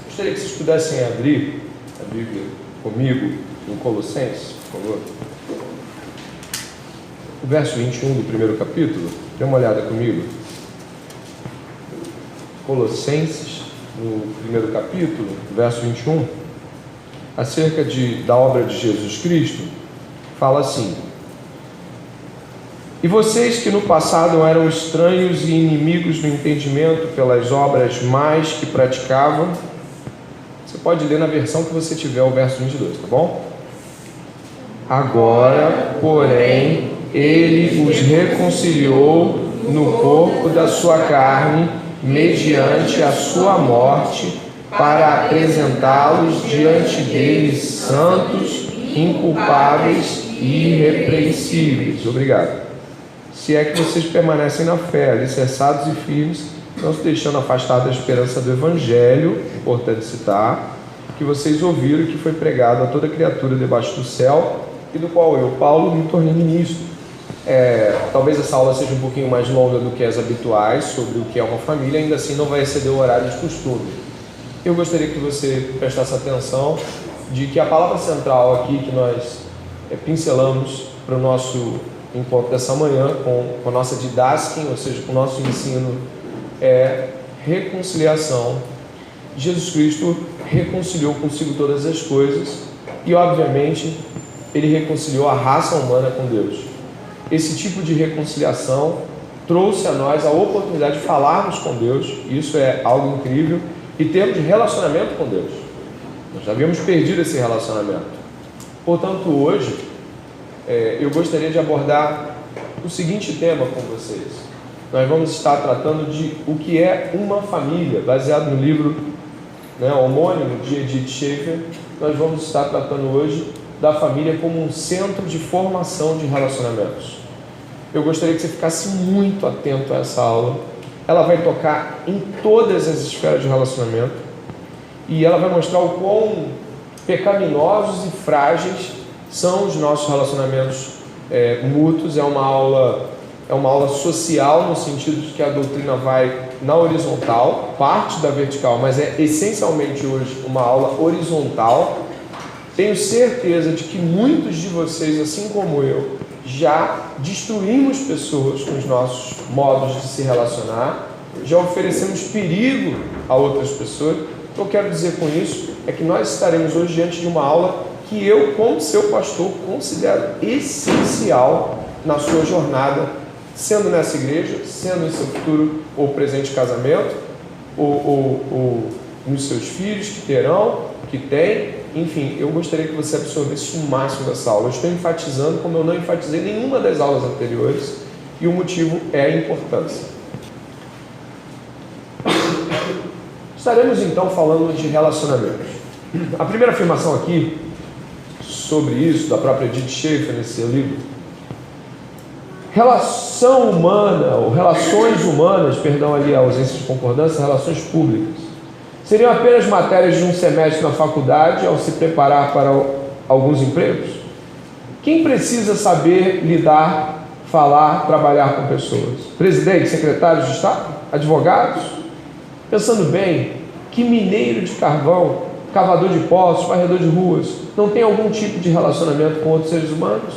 Gostaria que vocês pudessem abrir a Bíblia comigo em Colossenses, por favor. O verso 21 do primeiro capítulo. Dê uma olhada comigo. Colossenses, no primeiro capítulo, verso 21, acerca da obra de Jesus Cristo, fala assim: e vocês que no passado eram estranhos e inimigos do entendimento pelas obras más que praticavam. Você pode ler na versão que você tiver o verso 22, tá bom? Agora, porém, ele os reconciliou no corpo da sua carne, mediante a sua morte, para apresentá-los diante dele santos, inculpáveis e irrepreensíveis. Obrigado. Se é que vocês permanecem na fé, alicerçados e firmes, não se deixando afastar da esperança do Evangelho, importante citar, que vocês ouviram e que foi pregado a toda criatura debaixo do céu, e do qual eu, Paulo, me tornei ministro. Talvez essa aula seja um pouquinho mais longa do que as habituais sobre o que é uma família, ainda assim não vai exceder o horário de costume. Eu gostaria que você prestasse atenção de que a palavra central aqui que nós pincelamos para o nosso encontro dessa manhã, com a nossa didasquem, ou seja, com o nosso ensino, é reconciliação. Jesus Cristo reconciliou consigo todas as coisas e, obviamente, ele reconciliou a raça humana com Deus. Esse tipo de reconciliação trouxe a nós a oportunidade de falarmos com Deus, isso é algo incrível, e termos relacionamento com Deus. Nós já havíamos perdido esse relacionamento. Portanto, hoje, eu gostaria de abordar o seguinte tema com vocês. Nós vamos estar tratando de o que é uma família, baseado no livro homônimo de Edith Schaeffer. Nós vamos estar tratando hoje da família como um centro de formação de relacionamentos. Eu gostaria que você ficasse muito atento a essa aula. Ela vai tocar em todas as esferas de relacionamento e ela vai mostrar o quão pecaminosos e frágeis são os nossos relacionamentos mútuos. É uma aula social, no sentido de que a doutrina vai na horizontal, parte da vertical, mas é essencialmente hoje uma aula horizontal. Tenho certeza de que muitos de vocês, assim como eu, já destruímos pessoas com os nossos modos de se relacionar, já oferecemos perigo a outras pessoas. O que eu quero dizer com isso é que nós estaremos hoje diante de uma aula que eu, como seu pastor, considero essencial na sua jornada, sendo nessa igreja, sendo em seu futuro ou presente casamento, ou nos seus filhos que terão, que têm. Enfim, eu gostaria que você absorvesse o máximo dessa aula. Eu estou enfatizando como eu não enfatizei nenhuma das aulas anteriores, e o motivo é a importância. Estaremos então falando de relacionamentos. A primeira afirmação aqui sobre isso, da própria Edith Schaeffer nesse seu livro: relação humana, ou relações humanas, ali a ausência de concordância, relações públicas, seriam apenas matérias de um semestre na faculdade ao se preparar para alguns empregos? Quem precisa saber lidar, falar, trabalhar com pessoas? Presidentes, secretários de Estado? Advogados? Pensando bem, que mineiro de carvão, cavador de poços, varredor de ruas, não tem algum tipo de relacionamento com outros seres humanos?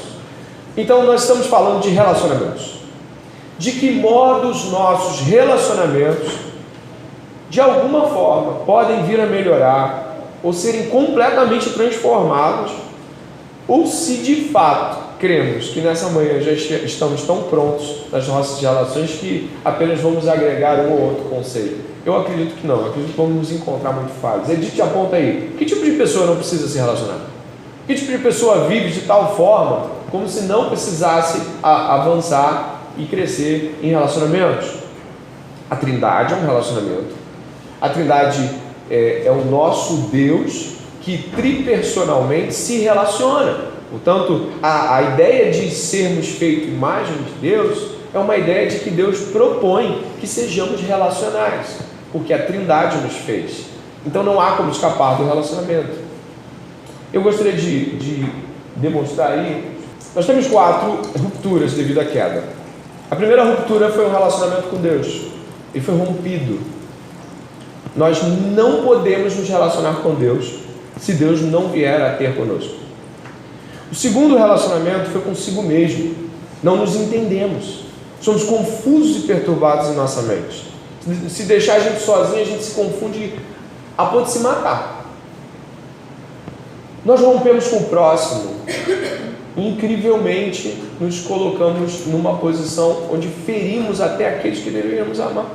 Então nós estamos falando de relacionamentos. De que modo os nossos relacionamentos, de alguma forma, podem vir a melhorar ou serem completamente transformados, ou se de fato cremos que nessa manhã já estamos tão prontos nas nossas relações que apenas vamos agregar um ou outro conceito. Eu acredito que não, acredito que vamos nos encontrar muito falhos. Edith aponta aí: que tipo de pessoa não precisa se relacionar? Que tipo de pessoa vive de tal forma como se não precisasse avançar e crescer em relacionamentos? A Trindade é um relacionamento. A Trindade é o nosso Deus que tripersonalmente se relaciona. Portanto, a ideia de sermos feitos imagem de Deus é uma ideia de que Deus propõe que sejamos relacionais, porque a Trindade nos fez. Então não há como escapar do relacionamento. Eu gostaria de demonstrar aí. Nós temos 4 rupturas devido à queda. A primeira ruptura foi um relacionamento com Deus. Ele foi rompido. Nós não podemos nos relacionar com Deus se Deus não vier a ter conosco. O segundo relacionamento foi consigo mesmo. Não nos entendemos. Somos confusos e perturbados em nossa mente. Se deixar a gente sozinho, a gente se confunde a ponto de se matar. Nós rompemos com o próximo. Incrivelmente, nos colocamos numa posição onde ferimos até aqueles que deveríamos amar.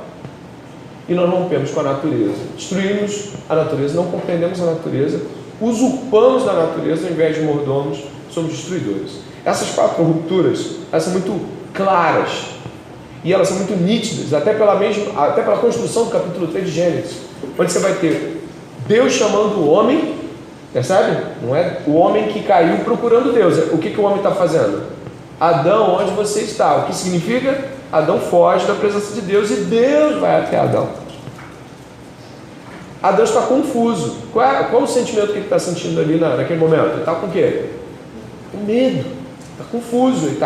E nós rompemos com a natureza. Destruímos a natureza, não compreendemos a natureza, usurpamos da natureza ao invés de mordomos, somos destruidores. Essas 4 rupturas, elas são muito claras e elas são muito nítidas, até pela construção do capítulo 3 de Gênesis, onde você vai ter Deus chamando o homem, percebe? Não é o homem que caiu procurando Deus. O que o homem está fazendo? Adão, onde você está? O que significa? Adão foge da presença de Deus e Deus vai até Adão. Adão está confuso. Qual o sentimento que ele está sentindo ali naquele momento? Ele está com o quê? Com medo. Está confuso. Ele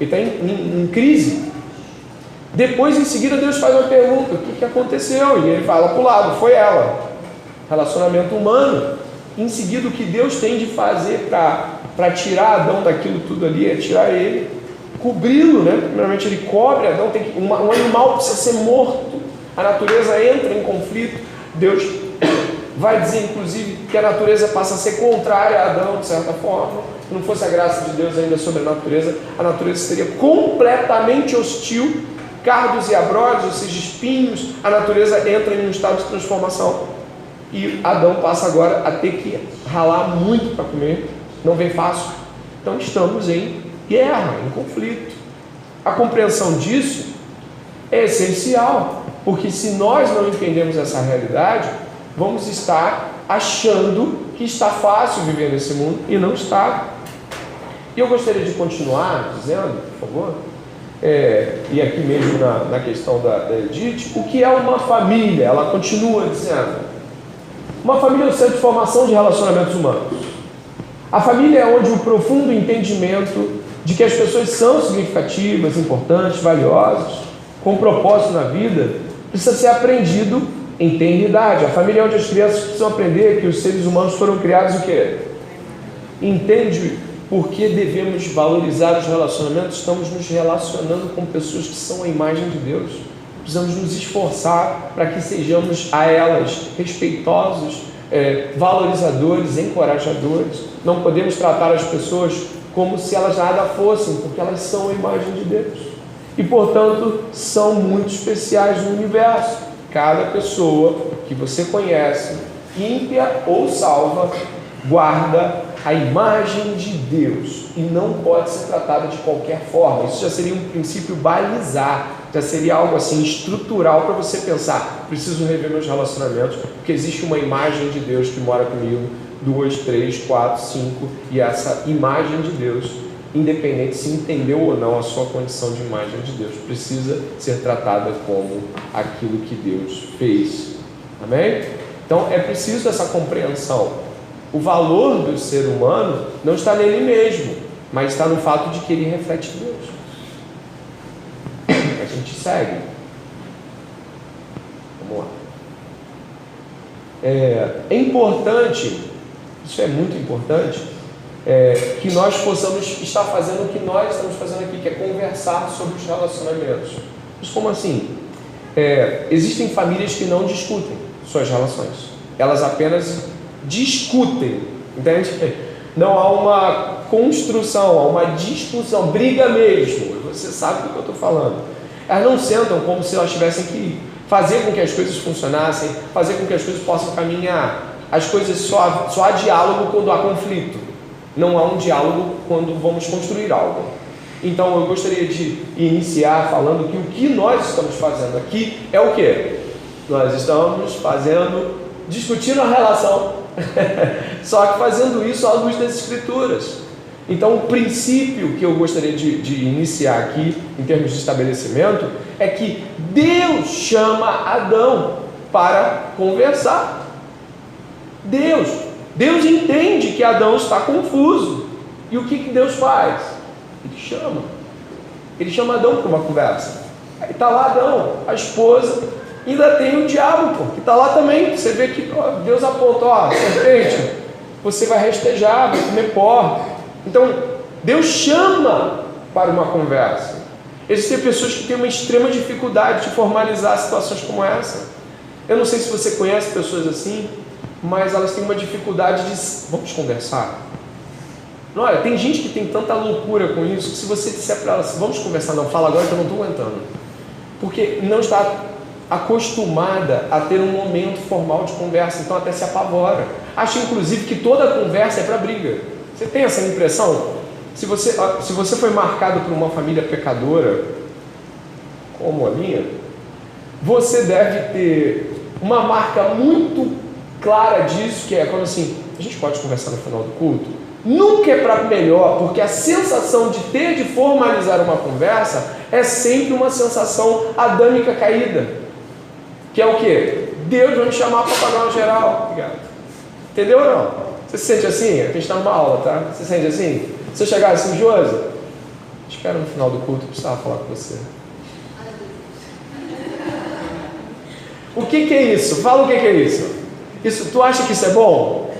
está em crise. Depois, em seguida, Deus faz uma pergunta: o que aconteceu? E ele fala para o lado: foi ela. Relacionamento humano. Em seguida, o que Deus tem de fazer para tirar Adão daquilo tudo ali é tirar ele, cobri-lo, né? Primeiramente ele cobre Adão, um animal precisa ser morto, a natureza entra em conflito. Deus vai dizer inclusive que a natureza passa a ser contrária a Adão, de certa forma. Se não fosse a graça de Deus ainda sobre a natureza seria completamente hostil, cardos e abrolhos, ou seja, espinhos. A natureza entra em um estado de transformação e Adão passa agora a ter que ralar muito para comer, não vem fácil. Então estamos em guerra, em conflito. A compreensão disso é essencial, porque se nós não entendemos essa realidade, vamos estar achando que está fácil viver nesse mundo e não está. E eu gostaria de continuar dizendo, por favor, e aqui mesmo na questão da Edith, o que é uma família. Ela continua dizendo: uma família é o centro de formação de relacionamentos humanos. A família é onde o profundo entendimento de que as pessoas são significativas, importantes, valiosas, com propósito na vida, precisa ser aprendido em tenridade. A família é onde as crianças precisam aprender que os seres humanos foram criados o quê? Entende por que devemos valorizar os relacionamentos? Estamos nos relacionando com pessoas que são a imagem de Deus. Precisamos nos esforçar para que sejamos a elas respeitosos, valorizadores, encorajadores. Não podemos tratar as pessoas como se elas nada fossem, porque elas são a imagem de Deus. E, portanto, são muito especiais no universo. Cada pessoa que você conhece, ímpia ou salva, guarda a imagem de Deus e não pode ser tratada de qualquer forma. Isso já seria um princípio balizar, já seria algo assim estrutural para você pensar: preciso rever meus relacionamentos, porque existe uma imagem de Deus que mora comigo, 2, 3, 4, 5, e essa imagem de Deus, independente se entendeu ou não a sua condição de imagem de Deus, precisa ser tratada como aquilo que Deus fez. Amém? Então é preciso essa compreensão. O valor do ser humano não está nele mesmo, mas está no fato de que ele reflete Deus. A gente segue. Vamos lá. É importante, isso é muito importante, que nós possamos estar fazendo o que nós estamos fazendo aqui, que é conversar sobre os relacionamentos. Mas como assim? Existem famílias que não discutem suas relações, elas apenas discutem, entende? Não há uma construção, há uma discussão, briga mesmo. Você sabe do que eu estou falando. Elas não sentam como se elas tivessem que fazer com que as coisas funcionassem, fazer com que as coisas possam caminhar. As coisas só há diálogo quando há conflito. Não há um diálogo quando vamos construir algo. Então eu gostaria de iniciar falando que o que nós estamos fazendo aqui é o quê? Nós estamos discutindo a relação, só que fazendo isso à luz das Escrituras. Então o princípio que eu gostaria de iniciar aqui, em termos de estabelecimento, é que Deus chama Adão para conversar. Deus entende que Adão está confuso. E o que Deus faz? Ele chama Adão para uma conversa. Aí está lá Adão, a esposa, Ainda tem o diabo, que está lá também. Você vê que Deus aponta, serpente, você vai restejar, vai comer pó. Então, Deus chama para uma conversa. Existem pessoas que têm uma extrema dificuldade de formalizar situações como essa. Eu não sei se você conhece pessoas assim, mas elas têm uma dificuldade de... Vamos conversar? Olha, tem gente que tem tanta loucura com isso, que se você disser para ela assim, vamos conversar, não, fala agora que eu não estou aguentando. Porque não está acostumada a ter um momento formal de conversa, então até se apavora. Acha inclusive que toda conversa é para briga. Você tem essa impressão? Se você foi marcado por uma família pecadora, como a minha, você deve ter uma marca muito clara disso, que é quando assim, a gente pode conversar no final do culto? Nunca é para melhor, porque a sensação de ter de formalizar uma conversa é sempre uma sensação adâmica caída. Que é o quê? Deus vai me chamar para pagar uma geral. Obrigado. Entendeu ou não? Você se sente assim? A gente está numa aula, tá? Você se sente assim? Se eu chegar assim, Josi, espera no final do culto, eu precisava falar com você. O que é isso? Fala o que é isso. Tu acha que isso é bom?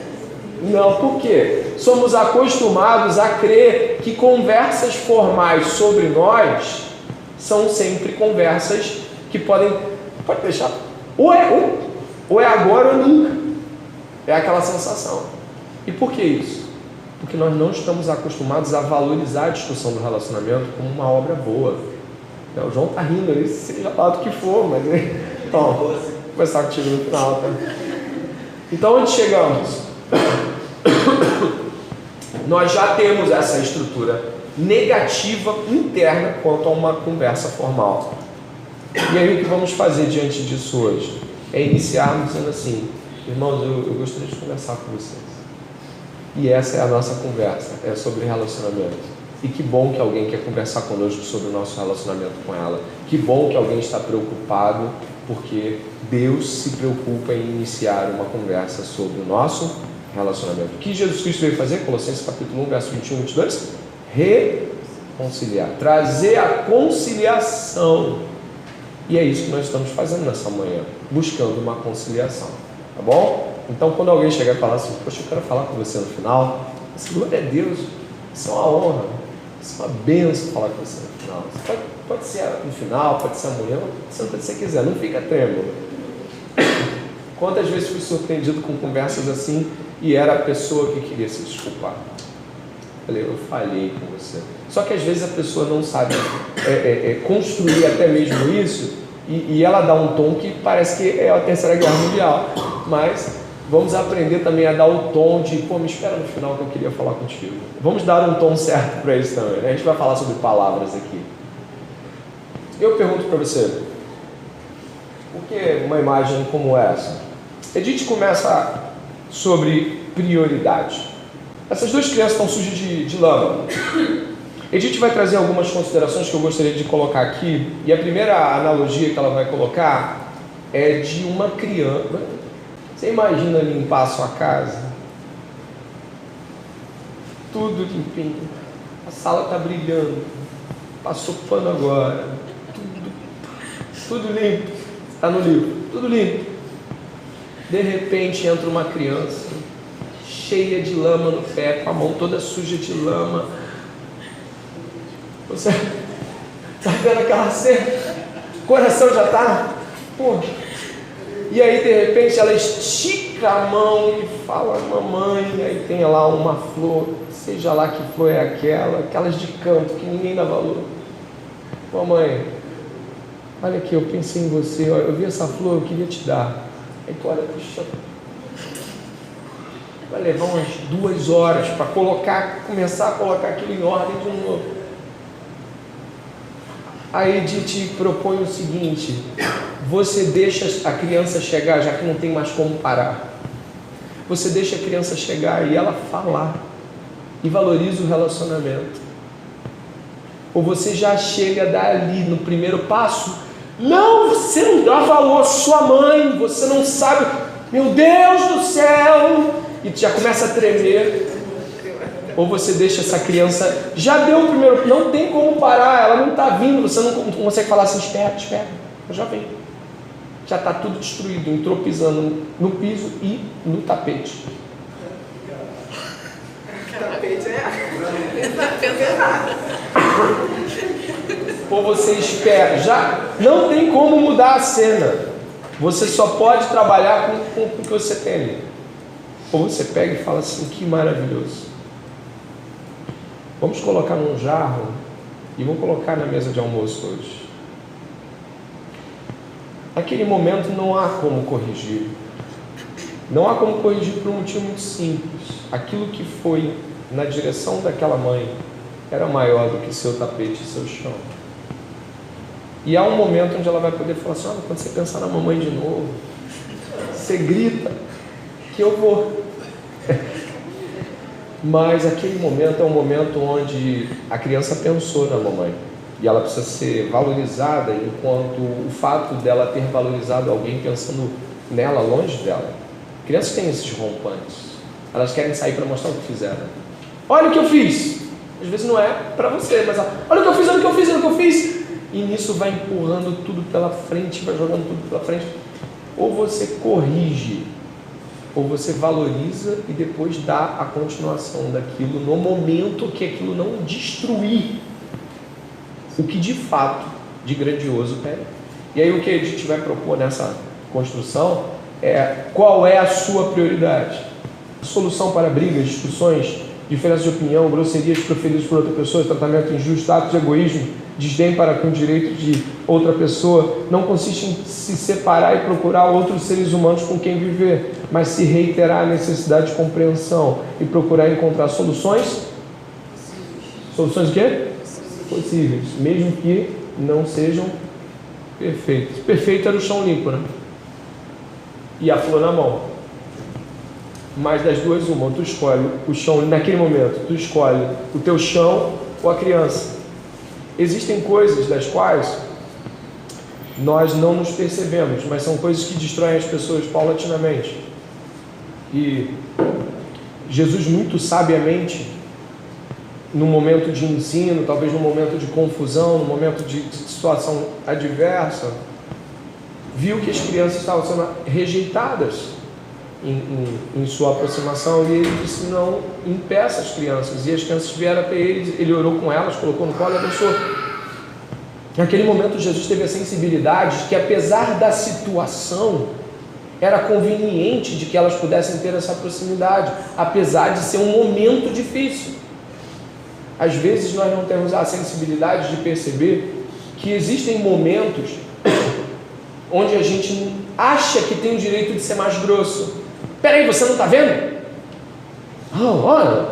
Não, por quê? Somos acostumados a crer que conversas formais sobre nós são sempre conversas que pode deixar, ou é agora ou nunca. É aquela sensação. E por que isso? Porque nós não estamos acostumados a valorizar a discussão do relacionamento como uma obra boa. O João está rindo ali, seja lá do que for, mas... Então, vou conversar contigo no final, tá? Então, onde chegamos? Nós já temos essa estrutura negativa interna quanto a uma conversa formal. E aí o que vamos fazer diante disso hoje? É iniciarmos dizendo assim, irmãos, eu gostaria de conversar com vocês. E essa é a nossa conversa, é sobre relacionamento. E que bom que alguém quer conversar conosco sobre o nosso relacionamento com ela. Que bom que alguém está preocupado, porque Deus se preocupa em iniciar uma conversa sobre o nosso relacionamento. O que Jesus Cristo veio fazer? Colossenses capítulo 1, verso 21 e 22. Reconciliar. Trazer a conciliação. E é isso que nós estamos fazendo nessa manhã. Buscando uma conciliação. Tá bom? Então, quando alguém chegar e falar assim, poxa, eu quero falar com você no final, glória a Deus, isso é uma honra, isso é uma bênção falar com você no final. Pode ser no final, pode ser amanhã, pode ser o que você quiser, não fica trêmulo. Quantas vezes fui surpreendido com conversas assim e era a pessoa que queria se desculpar? Eu falhei com você. Só que às vezes a pessoa não sabe construir até mesmo isso e ela dá um tom que parece que é a Terceira Guerra Mundial. Mas vamos aprender também a dar o tom de, me espera no final que eu queria falar contigo. Vamos dar um tom certo para isso também, né? A gente vai falar sobre palavras aqui. Eu pergunto para você, por que uma imagem como essa? A gente começa sobre prioridade. Essas duas crianças estão sujas de lama. Edith vai trazer algumas considerações que eu gostaria de colocar aqui. E a primeira analogia que ela vai colocar é de uma criança. Você imagina limpar a sua casa? Tudo limpinho. A sala está brilhando. Passou pano agora. Tudo limpo. Está no livro. Tudo limpo. De repente entra uma criança cheia de lama no pé, com a mão toda suja de lama. Você está vendo aquela cena? O coração já está... E aí de repente ela estica a mão e fala, mamãe, aí tem lá uma flor, seja lá que flor é aquelas de campo que ninguém dá valor. Mamãe, olha aqui, eu pensei em você, eu vi essa flor, eu queria te dar. Aí tu olha, puxa, vai levar umas 2 horas para começar a colocar aquilo em ordem de novo. Aí Edith propõe o seguinte: você deixa a criança chegar, já que não tem mais como parar. Você deixa a criança chegar e ela falar e valoriza o relacionamento. Ou você já chega dali no primeiro passo, não, você não dá valor à sua mãe, você não sabe, meu Deus do céu, e já começa a tremer. Ou você deixa essa criança, já deu o primeiro, não tem como parar, ela não está vindo, você não consegue falar assim, espera, eu já venho. já está tudo destruído, entrou pisando no piso e no tapete. Tapete Ou você espera, já não tem como mudar a cena, você só pode trabalhar com o que você tem ali. Ou você pega e fala assim, que maravilhoso, vamos colocar num jarro e vamos colocar na mesa de almoço hoje. Naquele momento não há como corrigir. Não há como corrigir por um motivo muito simples. Aquilo que foi na direção daquela mãe era maior do que seu tapete e seu chão. E há um momento onde ela vai poder falar assim, olha, quando você pensar na mamãe de novo, você grita que eu vou. Mas aquele momento é um momento onde a criança pensou na mamãe. E ela precisa ser valorizada, enquanto o fato dela ter valorizado alguém pensando nela, longe dela. Crianças têm esses rompantes. Elas querem sair para mostrar o que fizeram. Olha o que eu fiz! Às vezes não é para você, mas olha o que eu fiz, olha o que eu fiz, olha o que eu fiz! E nisso vai empurrando tudo pela frente, vai jogando tudo pela frente. Ou você corrige, ou você valoriza e depois dá a continuação daquilo no momento que aquilo não destruir o que de fato de grandioso tem. E aí o que a gente vai propor nessa construção é qual é a sua prioridade. Solução para brigas, discussões, diferenças de opinião, grosserias proferidas por outra pessoa, tratamento injusto, atos de egoísmo, desdém para com o direito de outra pessoa, não consiste em se separar e procurar outros seres humanos com quem viver, mas se reiterar a necessidade de compreensão e procurar encontrar soluções. Soluções o quê? Possíveis, mesmo que não sejam perfeitas. Perfeito era o chão limpo, né? E a flor na mão. Mas das duas, uma, ou tu escolhe o chão naquele momento, tu escolhe o teu chão ou a criança. Existem coisas das quais nós não nos percebemos, mas são coisas que destroem as pessoas paulatinamente. E Jesus muito sabiamente, no momento de ensino, talvez no momento de confusão, no momento de situação adversa, viu que as crianças estavam sendo rejeitadas em sua aproximação, e ele disse, não impeça as crianças. E as crianças vieram até ele orou com elas, colocou no colo e abençoou. Naquele momento Jesus teve a sensibilidade de que, apesar da situação, era conveniente de que elas pudessem ter essa proximidade, apesar de ser um momento difícil. Às vezes nós não temos a sensibilidade de perceber que existem momentos onde a gente acha que tem o direito de ser mais grosso. Peraí, você não está vendo? Olha,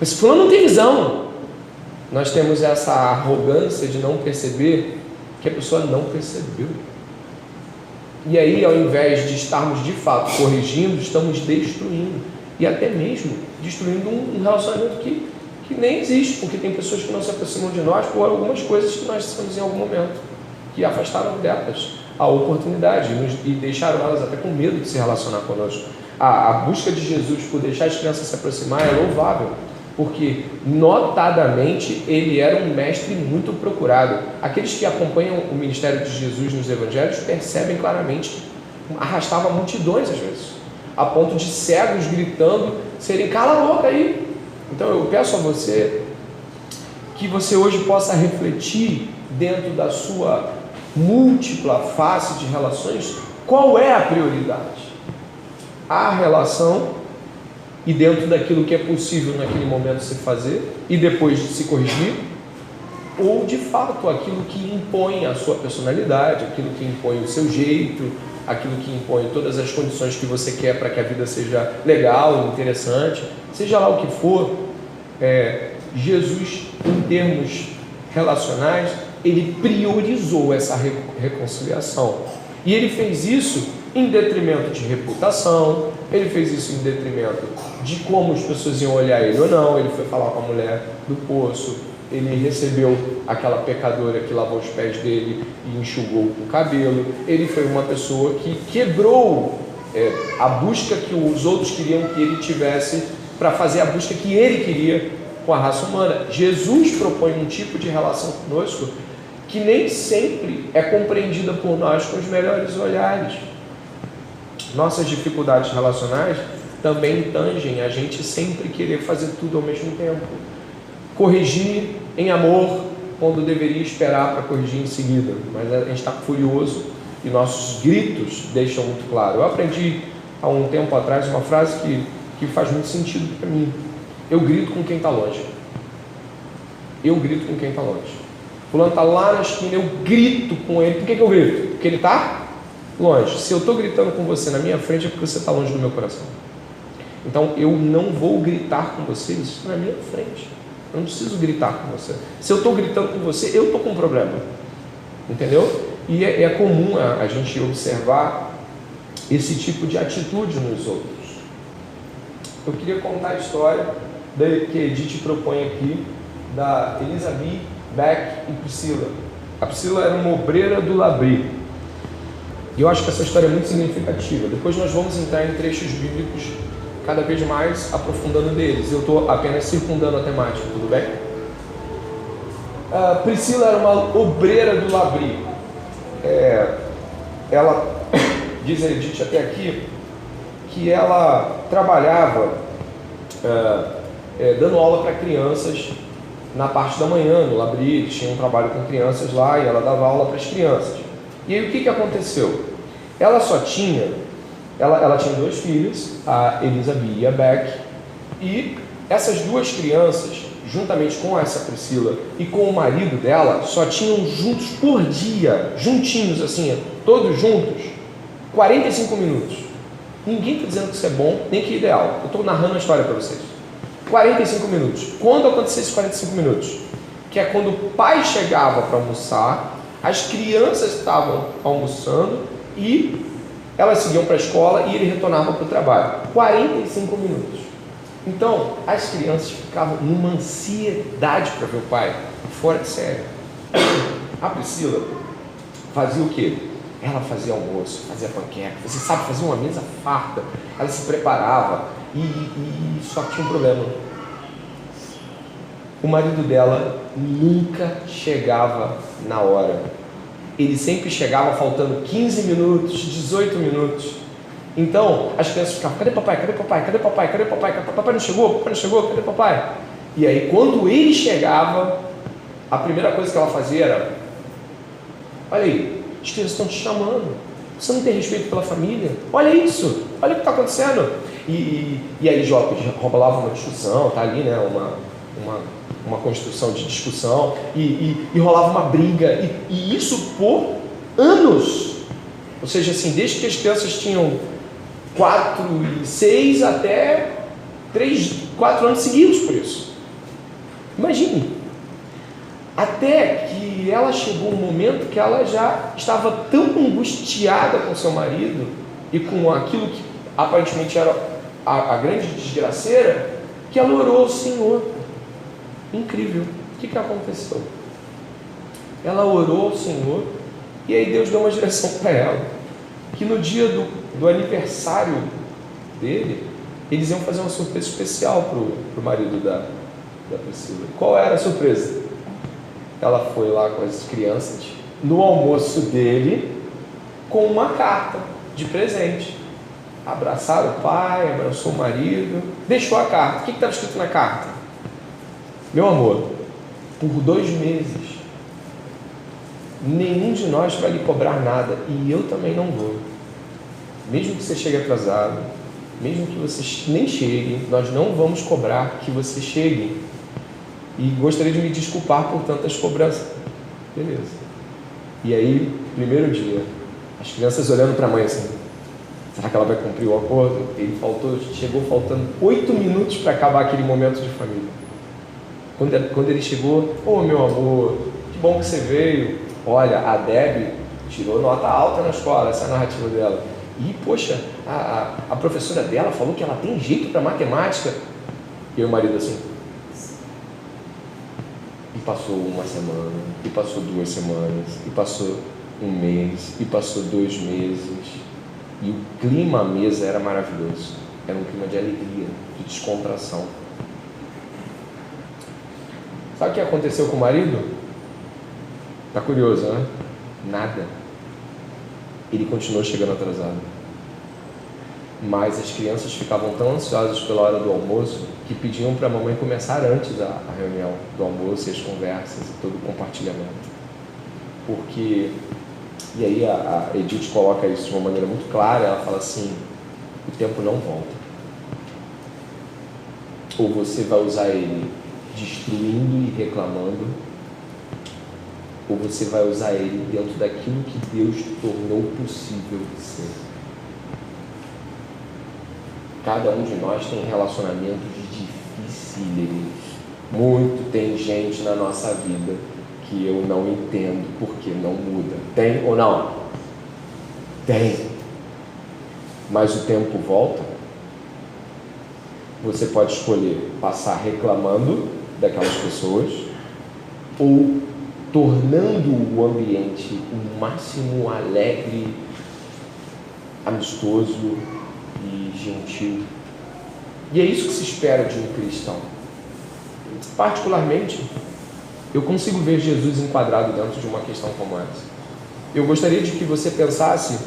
esse fulano não tem visão. Nós temos essa arrogância de não perceber que a pessoa não percebeu. E aí, ao invés de estarmos de fato corrigindo, estamos destruindo. E até mesmo destruindo um relacionamento que nem existe, porque tem pessoas que não se aproximam de nós por algumas coisas que nós dissemos em algum momento, que afastaram delas a oportunidade e deixaram elas até com medo de se relacionar conosco. A busca de Jesus por deixar as crianças se aproximar é louvável, porque notadamente ele era um mestre muito procurado. Aqueles que acompanham o ministério de Jesus nos evangelhos percebem claramente que arrastava multidões às vezes, a ponto de cegos gritando serem cala a boca aí. Então eu peço a você que você hoje possa refletir dentro da sua múltipla face de relações, qual é a prioridade? A relação, e dentro daquilo que é possível naquele momento se fazer e depois de se corrigir, ou de fato aquilo que impõe a sua personalidade, aquilo que impõe o seu jeito, aquilo que impõe todas as condições que você quer para que a vida seja legal, interessante, seja lá o que for. Jesus, em termos relacionais, ele priorizou essa reconciliação, e ele fez isso em detrimento de reputação, ele fez isso em detrimento de como as pessoas iam olhar ele ou não. Ele foi falar com a mulher do poço, ele recebeu aquela pecadora que lavou os pés dele e enxugou com o cabelo. Ele foi uma pessoa que quebrou a busca que os outros queriam que ele tivesse para fazer a busca que ele queria com a raça humana. Jesus propõe um tipo de relação conosco que nem sempre é compreendida por nós com os melhores olhares. Nossas dificuldades relacionais também tangem a gente sempre querer fazer tudo ao mesmo tempo. Corrigir em amor, quando deveria esperar para corrigir em seguida. Mas a gente está furioso e nossos gritos deixam muito claro. Eu aprendi há um tempo atrás uma frase que faz muito sentido para mim. Eu grito com quem está longe. Eu grito com quem está longe. Fulano está lá na esquina, eu grito com ele. Por que eu grito? Porque ele está longe. Se eu estou gritando com você na minha frente, é porque você está longe do meu coração. Então eu não vou gritar com você, isso está na minha frente. Eu não preciso gritar com você. Se eu estou gritando com você, eu estou com um problema. Entendeu? E é comum a gente observar esse tipo de atitude nos outros. Eu queria contar a história que a Edith propõe aqui, da Elizabeth, Beck e Priscila. A Priscila era uma obreira do Labri. E eu acho que essa história é muito significativa. Depois nós vamos entrar em trechos bíblicos cada vez mais aprofundando deles. Eu estou apenas circundando a temática, tudo bem? A Priscila era uma obreira do Labri. Ela, diz a Edith até aqui, que ela trabalhava dando aula para crianças na parte da manhã, no Labri. Eles tinham um trabalho com crianças lá e ela dava aula para as crianças. E aí o que aconteceu? Ela tinha 2 filhos, a Elizabeth e a Beck, e essas 2 crianças, juntamente com essa Priscila e com o marido dela, só tinham juntos por dia, juntinhos assim, todos juntos, 45 minutos. Ninguém está dizendo que isso é bom, nem que é ideal. Eu estou narrando a história para vocês. 45 minutos. Quando acontecia esses 45 minutos? Que é quando o pai chegava para almoçar, as crianças estavam almoçando e elas seguiam para a escola e ele retornava para o trabalho. 45 minutos. Então, as crianças ficavam numa ansiedade para ver o pai, fora de série. A Priscila fazia o quê? Ela fazia almoço, fazia panqueca, você sabe, fazia uma mesa farta. Ela se preparava e só tinha um problema. O marido dela nunca chegava na hora. Ele sempre chegava faltando 15 minutos, 18 minutos. Então, as crianças ficavam: cadê papai? Cadê papai? Cadê papai? Cadê papai? Papai não chegou? Papai não chegou? Cadê papai? E aí, quando ele chegava, a primeira coisa que ela fazia era: olha aí, as crianças estão te chamando. Você não tem respeito pela família? Olha isso, olha o que está acontecendo. E aí rolava uma discussão, tá ali, né? Uma construção de discussão, e rolava uma briga, e isso por anos. Ou seja, assim, desde que as crianças tinham 4 e 6 até 3, 4 anos seguidos por isso. Imagine. Até que ela chegou um momento que ela já estava tão angustiada com seu marido e com aquilo que aparentemente era a grande desgraceira, que ela orou ao Senhor. Incrível. O que aconteceu? Ela orou ao Senhor e aí Deus deu uma direção para ela, que no dia do aniversário dele, eles iam fazer uma surpresa especial para o marido da Priscila. Qual era a surpresa? Ela foi lá com as crianças no almoço dele com uma carta de presente. Abraçaram o pai, abraçou o marido, deixou a carta. O que estava escrito na carta? Meu amor, por 2 meses, nenhum de nós vai lhe cobrar nada, e eu também não vou. Mesmo que você chegue atrasado, mesmo que você nem chegue, nós não vamos cobrar que você chegue. E gostaria de me desculpar por tantas cobranças. Beleza. E aí, primeiro dia, as crianças olhando para a mãe assim: será que ela vai cumprir o acordo? Ele chegou faltando 8 minutos para acabar aquele momento de família. Quando ele chegou: ô meu amor, que bom que você veio. Olha, a Debbie tirou nota alta na escola, essa é a narrativa dela. E, poxa, a professora dela falou que ela tem jeito para matemática. E o marido assim. E passou uma semana, e passou 2 semanas, e passou 1 mês, e passou 2 meses. E o clima à mesa era maravilhoso. Era um clima de alegria, de descontração. Sabe o que aconteceu com o marido? Tá curioso, né? Nada. Ele continuou chegando atrasado. Mas as crianças ficavam tão ansiosas pela hora do almoço que pediam para a mamãe começar antes a reunião do almoço e as conversas e todo o compartilhamento. Porque, e aí a Edith coloca isso de uma maneira muito clara, ela fala assim, o tempo não volta. Ou você vai usar ele destruindo e reclamando, ou você vai usar ele dentro daquilo que Deus tornou possível de ser. Cada um de nós tem relacionamentos difíceis. Muito tem gente na nossa vida que eu não entendo porque não muda. Tem ou não? Tem. Mas o tempo volta. Você pode escolher passar reclamando daquelas pessoas ou tornando o ambiente o máximo alegre, amistoso e gentil. E é isso que se espera de um cristão. Particularmente, eu consigo ver Jesus enquadrado dentro de uma questão como essa. Eu gostaria de que você pensasse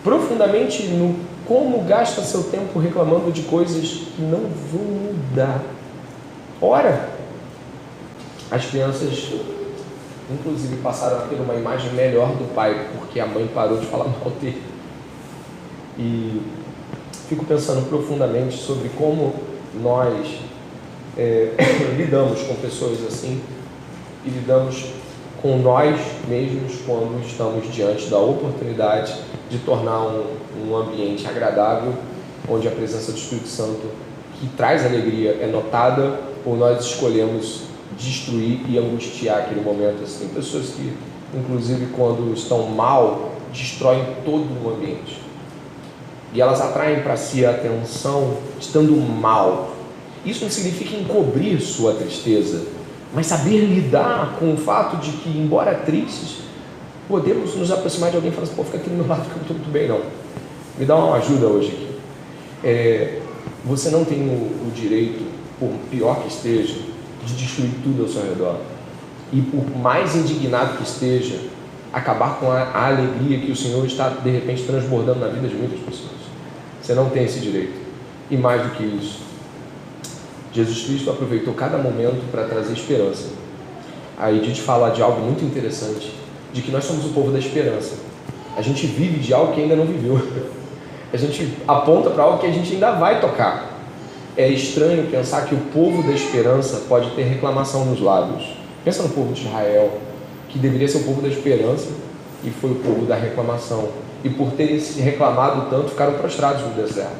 profundamente no como gasta seu tempo reclamando de coisas que não vão mudar. Ora, as crianças inclusive passaram a ter uma imagem melhor do pai, porque a mãe parou de falar mal dele. E fico pensando profundamente sobre como nós lidamos com pessoas assim e lidamos com nós mesmos quando estamos diante da oportunidade de tornar um ambiente agradável, onde a presença do Espírito Santo, que traz alegria, é notada, ou nós escolhemos destruir e angustiar aquele momento. Assim, tem pessoas que, inclusive, quando estão mal, destroem todo o ambiente. E elas atraem para si a atenção estando mal. Isso não significa encobrir sua tristeza, mas saber lidar com o fato de que, embora tristes, podemos nos aproximar de alguém e falar assim, pô, fica aqui do meu lado que eu não estou muito bem, não. Me dá uma ajuda hoje aqui. Você não tem o direito, por pior que esteja, de destruir tudo ao seu redor. E por mais indignado que esteja, acabar com a alegria que o Senhor está, de repente, transbordando na vida de muitas pessoas. Você não tem esse direito. E mais do que isso, Jesus Cristo aproveitou cada momento para trazer esperança. A Edith fala de algo muito interessante, de que nós somos o povo da esperança. A gente vive de algo que ainda não viveu. A gente aponta para algo que a gente ainda vai tocar. É estranho pensar que o povo da esperança pode ter reclamação nos lábios. Pensa no povo de Israel, que deveria ser o povo da esperança e foi o povo da reclamação. E por terem se reclamado tanto, ficaram prostrados no deserto.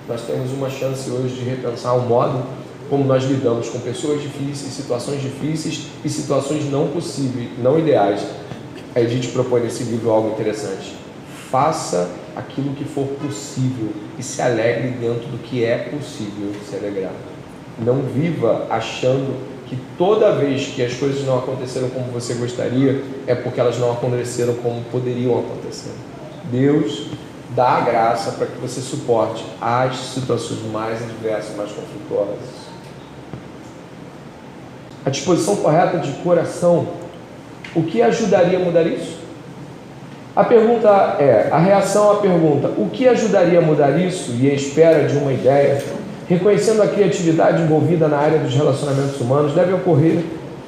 Nós temos uma chance hoje de repensar o modo como nós lidamos com pessoas difíceis, situações difíceis e situações não possíveis, não ideais. A Edith propõe nesse livro algo interessante. Faça aquilo que for possível e se alegre dentro do que é possível se alegrar. Não viva achando que toda vez que as coisas não aconteceram como você gostaria, é porque elas não aconteceram como poderiam acontecer. Deus dá a graça para que você suporte as situações mais adversas, mais conflituosas. A disposição correta de coração, o que ajudaria a mudar isso? A pergunta é, a reação à pergunta, o que ajudaria a mudar isso e a espera de uma ideia, reconhecendo a criatividade envolvida na área dos relacionamentos humanos, deve ocorrer,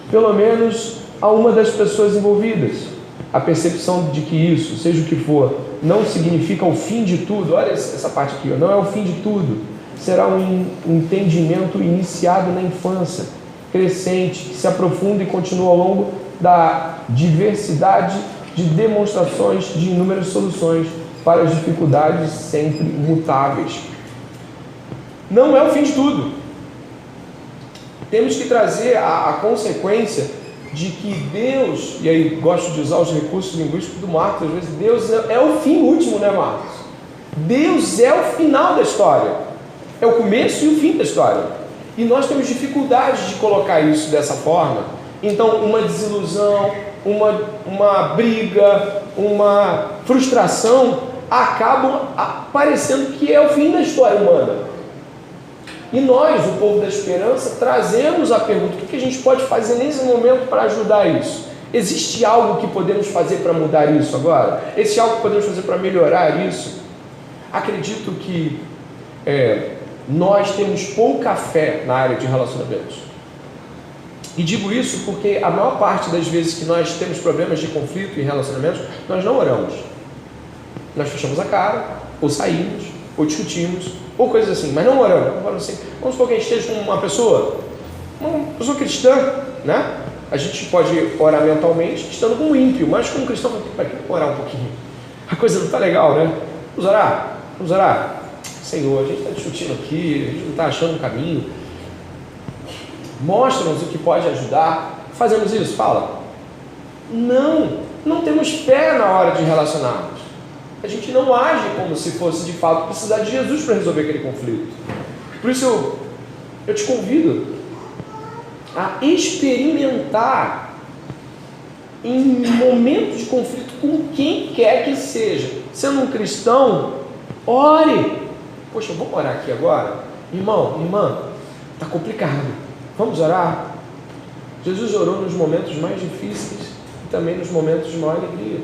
pelo menos, a uma das pessoas envolvidas. A percepção de que isso, seja o que for, não significa o fim de tudo. Olha essa parte aqui, não é o fim de tudo. Será um entendimento iniciado na infância, crescente, que se aprofunda e continua ao longo da diversidade de demonstrações de inúmeras soluções para as dificuldades sempre mutáveis. Não é o fim de tudo. Temos que trazer a consequência de que Deus, e aí gosto de usar os recursos linguísticos do Marcos, às vezes Deus é o fim último, né, Marcos? Deus é o final da história, é o começo e o fim da história. E nós temos dificuldade de colocar isso dessa forma. Então, uma desilusão, uma briga, uma frustração acabam parecendo que é o fim da história humana. E nós, o povo da esperança, trazemos a pergunta: o que a gente pode fazer nesse momento para ajudar isso? Existe algo que podemos fazer para mudar isso agora? Existe algo que podemos fazer para melhorar isso? Acredito que nós temos pouca fé na área de relacionamentos. E digo isso porque a maior parte das vezes que nós temos problemas de conflito em relacionamentos, nós não oramos. Nós fechamos a cara, ou saímos, ou discutimos, ou coisas assim, mas não oramos. Não oramos assim. Vamos supor que a gente esteja com uma pessoa cristã, né? A gente pode orar mentalmente, estando com um ímpio, mas como cristão, vai orar um pouquinho. A coisa não está legal, né? Vamos orar? Vamos orar? Senhor, a gente está discutindo aqui, a gente não está achando um caminho. Mostra-nos o que pode ajudar. Fazemos isso? Fala. Não temos fé na hora de relacionarmos. A gente não age como se fosse de fato precisar de Jesus para resolver aquele conflito. Por isso eu te convido a experimentar em momentos de conflito com quem quer que seja. Sendo um cristão, ore. Poxa, vamos orar aqui agora? Irmão, irmã, está complicado. Vamos orar? Jesus orou nos momentos mais difíceis e também nos momentos de maior alegria.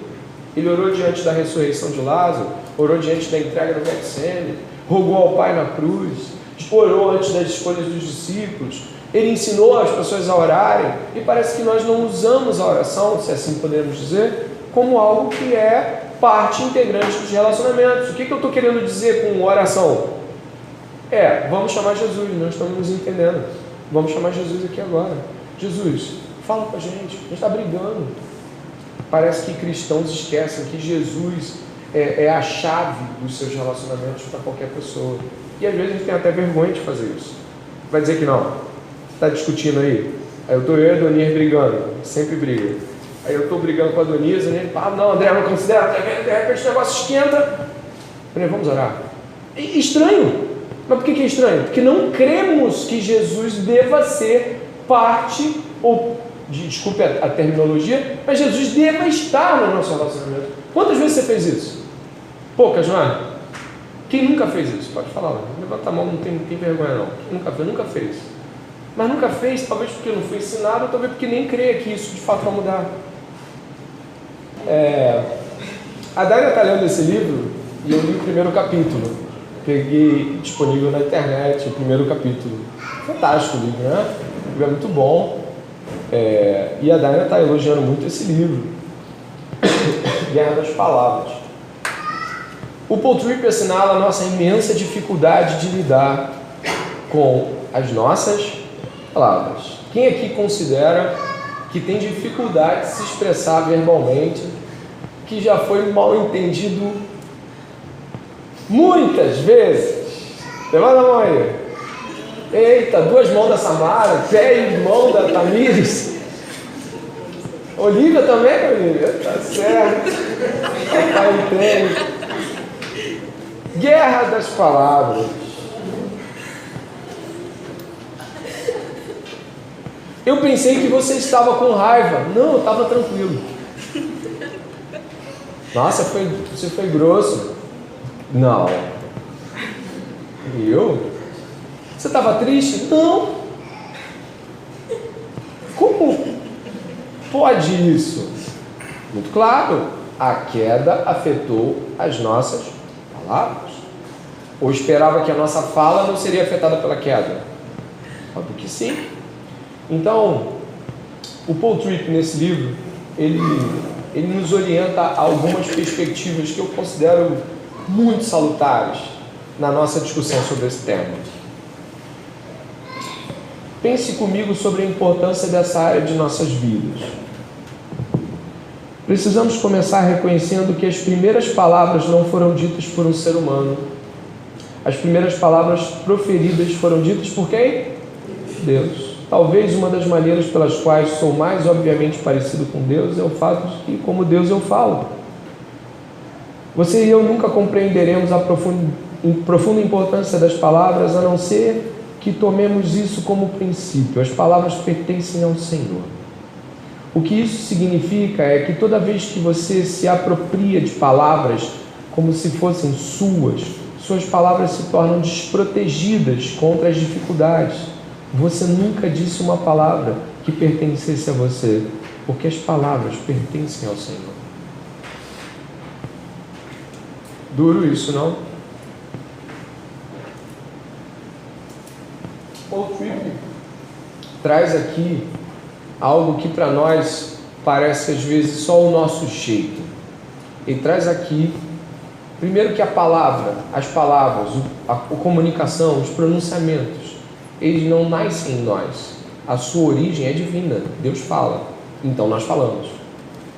Ele orou diante da ressurreição de Lázaro, orou diante da entrega no Getsemane, rogou ao Pai na cruz, orou antes das escolhas dos discípulos. Ele ensinou as pessoas a orarem, e parece que nós não usamos a oração, se assim podemos dizer, como algo que é parte integrante dos relacionamentos. O que eu estou querendo dizer com oração? Vamos chamar Jesus, nós estamos nos entendendo. Vamos chamar Jesus aqui agora. Jesus, fala com a gente está brigando. Parece que cristãos esquecem que Jesus é a chave dos seus relacionamentos para qualquer pessoa. E às vezes a gente tem até vergonha de fazer isso. Vai dizer que não. Está discutindo aí? Aí eu e a Adonias brigando, sempre briga. Aí eu estou brigando com a Adonias, e ele fala, não, André, não considera, de repente o negócio esquenta. Falei, vamos orar. Estranho. Mas por que é estranho? Porque não cremos que Jesus deva ser parte, desculpe a terminologia, mas Jesus deva estar no nosso relacionamento. Quantas vezes você fez isso? Poucas, não é? Quem nunca fez isso? Pode falar, levanta a mão, não tem vergonha não. Quem nunca fez. Mas nunca fez, talvez porque não foi ensinado, ou talvez porque nem creia que isso de fato vai mudar. A Daina está lendo esse livro e eu li o primeiro capítulo. Peguei disponível na internet o primeiro capítulo. Fantástico o livro, né? O livro é muito bom. E a Daina está elogiando muito esse livro. Guerra das Palavras. O Paul Tripp assinala a nossa imensa dificuldade de lidar com as nossas palavras. Quem aqui considera que tem dificuldade de se expressar verbalmente, que já foi mal entendido muitas vezes? Levanta a mão aí. Eita, 2 mãos da Samara, pé e mão da Tamires. Olivia também, Olivia? Tá certo. Papai entende. Guerra das Palavras. Eu pensei que você estava com raiva. Não, eu estava tranquilo. Nossa, você foi grosso. Não. E eu? Você estava triste? Não. Como pode isso? Muito claro, a queda afetou as nossas palavras. Ou esperava que a nossa fala não seria afetada pela queda? Óbvio que sim. Então, o Paul Tripp, nesse livro, ele nos orienta a algumas perspectivas que eu considero muito salutares na nossa discussão sobre esse tema. Pense comigo sobre a importância dessa área de nossas vidas. Precisamos começar reconhecendo que as primeiras palavras não foram ditas por um ser humano. As primeiras palavras proferidas foram ditas por quem? Deus. Talvez uma das maneiras pelas quais sou mais obviamente parecido com Deus é o fato de que, como Deus, eu falo. Você e eu nunca compreenderemos a profunda importância das palavras, a não ser que tomemos isso como princípio. As palavras pertencem ao Senhor. O que isso significa é que toda vez que você se apropria de palavras como se fossem suas palavras se tornam desprotegidas contra as dificuldades. Você nunca disse uma palavra que pertencesse a você. porque as palavras pertencem ao Senhor. Duro isso, não? Paul Tripp traz aqui algo que para nós parece às vezes só o nosso jeito. Ele traz aqui, primeiro, que a palavra, as palavras, a comunicação, os pronunciamentos, eles não nascem em nós. A sua origem é divina. Deus fala, então nós falamos.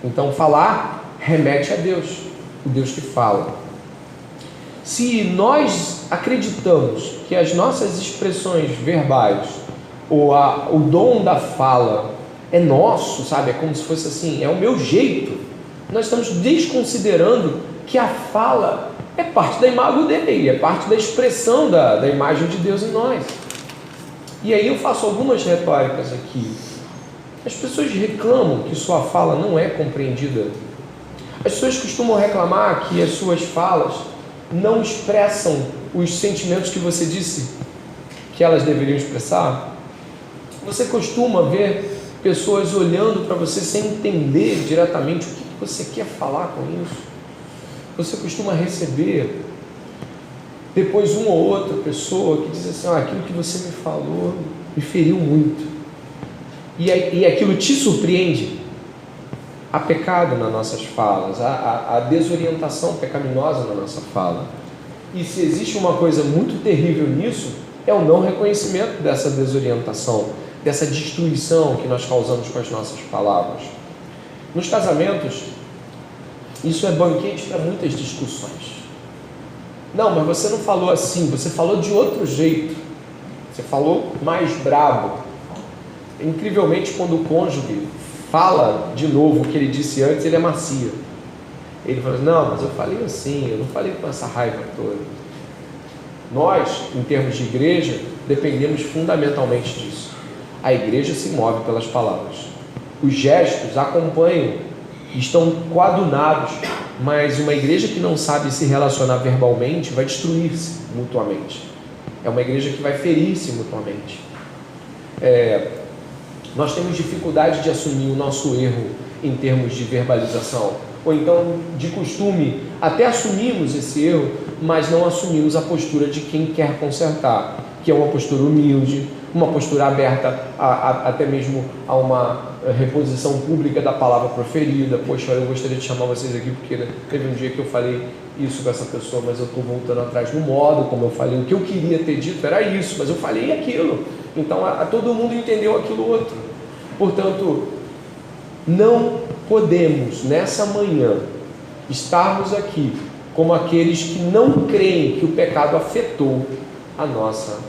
Então falar remete a Deus, o Deus que fala. Se nós acreditamos que as nossas expressões verbais, ou o dom da fala é nosso, sabe? É como se fosse assim, é o meu jeito. Nós estamos desconsiderando que a fala é parte da imagem dele, é parte da expressão da imagem de Deus em nós. E aí eu faço algumas retóricas aqui. As pessoas reclamam que sua fala não é compreendida. As pessoas costumam reclamar que as suas falas não expressam os sentimentos que você disse que elas deveriam expressar. Você costuma ver pessoas olhando para você sem entender diretamente o que você quer falar com isso. Você costuma receber depois uma ou outra pessoa que diz assim: aquilo que você me falou me feriu muito. E aquilo te surpreende. Há pecado nas nossas falas, há desorientação pecaminosa na nossa fala. E se existe uma coisa muito terrível nisso, é o não reconhecimento dessa desorientação, dessa destruição que nós causamos com as nossas palavras. Nos casamentos, isso é banquete para muitas discussões. Não, mas você não falou assim, você falou de outro jeito. Você falou mais bravo. Incrivelmente, quando o cônjuge fala de novo o que ele disse antes, ele é macio. Ele fala: não, mas eu falei assim, eu não falei com essa raiva toda. Nós, em termos de igreja, dependemos fundamentalmente disso. A igreja se move pelas palavras. Os gestos acompanham, estão coadunados, mas uma igreja que não sabe se relacionar verbalmente vai destruir-se mutuamente. É uma igreja que vai ferir-se mutuamente. Nós temos dificuldade de assumir o nosso erro em termos de verbalização, ou então, de costume, até assumimos esse erro, mas não assumimos a postura de quem quer consertar, que é uma postura humilde, uma postura aberta até mesmo a uma reposição pública da palavra proferida. Poxa, eu gostaria de chamar vocês aqui porque teve um dia que eu falei isso com essa pessoa, mas eu estou voltando atrás no modo como eu falei. O que eu queria ter dito era isso, mas eu falei aquilo. Então todo mundo entendeu aquilo outro. Portanto, não podemos nessa manhã estarmos aqui como aqueles que não creem que o pecado afetou a nossa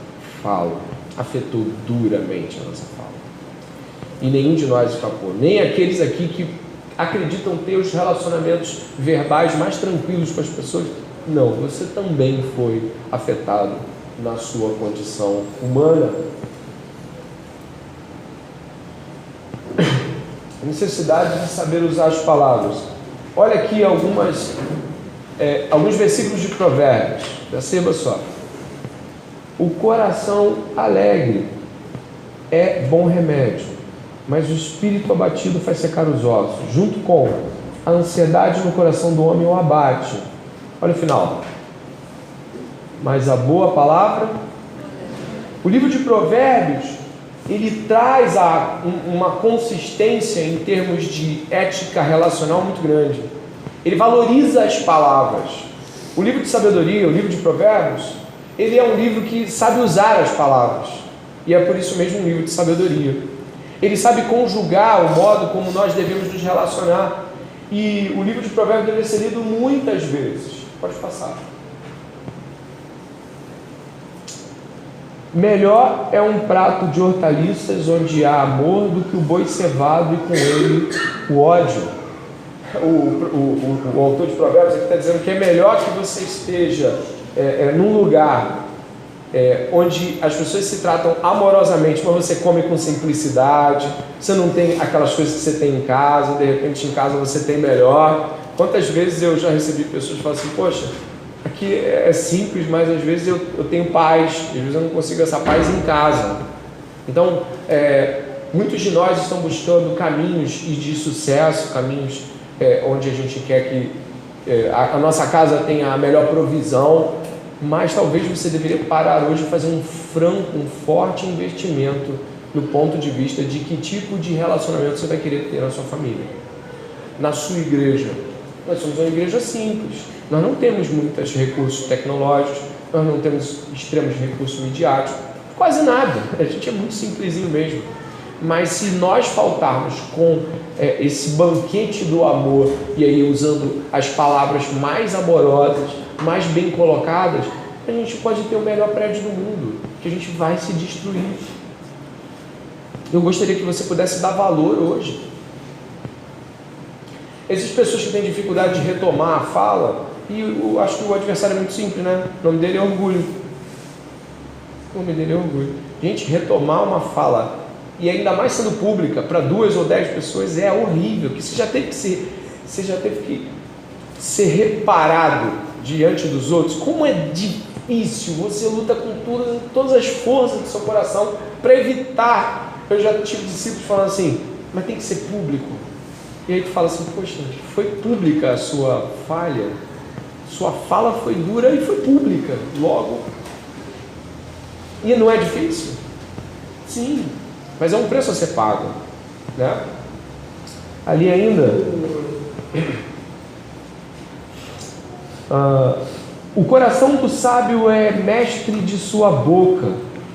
fala, afetou duramente a nossa fala. E nenhum de nós escapou, nem aqueles aqui que acreditam ter os relacionamentos verbais mais tranquilos com as pessoas. Não, você também foi afetado na sua condição humana. Necessidade de saber usar as palavras. Olha aqui alguns versículos de Provérbios. Perceba só. O coração alegre é bom remédio, mas o espírito abatido faz secar os ossos. Junto com a ansiedade no coração do homem o abate. Olha o final. Mas a boa palavra. O livro de Provérbios, ele traz uma consistência em termos de ética relacional muito grande. Ele valoriza as palavras. O livro de sabedoria, o livro de Provérbios, ele é um livro que sabe usar as palavras. E é por isso mesmo um livro de sabedoria. Ele sabe conjugar o modo como nós devemos nos relacionar. E o livro de Provérbios deve ser lido muitas vezes. Pode passar. Melhor é um prato de hortaliças onde há amor do que o boi cevado e com ele o ódio. O autor de Provérbios aqui está dizendo que é melhor que você esteja num lugar onde as pessoas se tratam amorosamente, mas você come com simplicidade, você não tem aquelas coisas que você tem em casa, de repente em casa você tem melhor. Quantas vezes eu já recebi pessoas que falam assim: poxa, aqui é simples, mas às vezes eu tenho paz, às vezes eu não consigo essa paz em casa. Então, Muitos de nós estão buscando caminhos de sucesso, caminhos onde a gente quer que a nossa casa tenha a melhor provisão, mas talvez você deveria parar hoje e fazer um forte investimento no ponto de vista de que tipo de relacionamento você vai querer ter na sua família, na sua igreja. Nós somos uma igreja simples, nós não temos muitos recursos tecnológicos, nós não temos extremos recursos midiáticos, quase nada, a gente é muito simplesinho mesmo. Mas se nós faltarmos com esse banquete do amor, e aí usando as palavras mais amorosas, mais bem colocadas, a gente pode ter o melhor prédio do mundo, que a gente vai se destruir. Eu gostaria que você pudesse dar valor hoje. Existem pessoas que têm dificuldade de retomar a fala, e eu acho que o adversário é muito simples, né? O nome dele é orgulho. O nome dele é orgulho. Gente, retomar uma fala, e ainda mais sendo pública, para 2 ou 10 pessoas, é horrível, que você já teve que ser reparado diante dos outros. Como é difícil, você luta com todas as forças do seu coração para evitar. Eu já tive discípulos falando assim, mas tem que ser público. E aí tu fala assim, poxa, foi pública a sua falha, sua fala foi dura e foi pública, logo. E não é difícil? Sim, mas é um preço a ser pago, né? Ali ainda, o coração do sábio é mestre de sua boca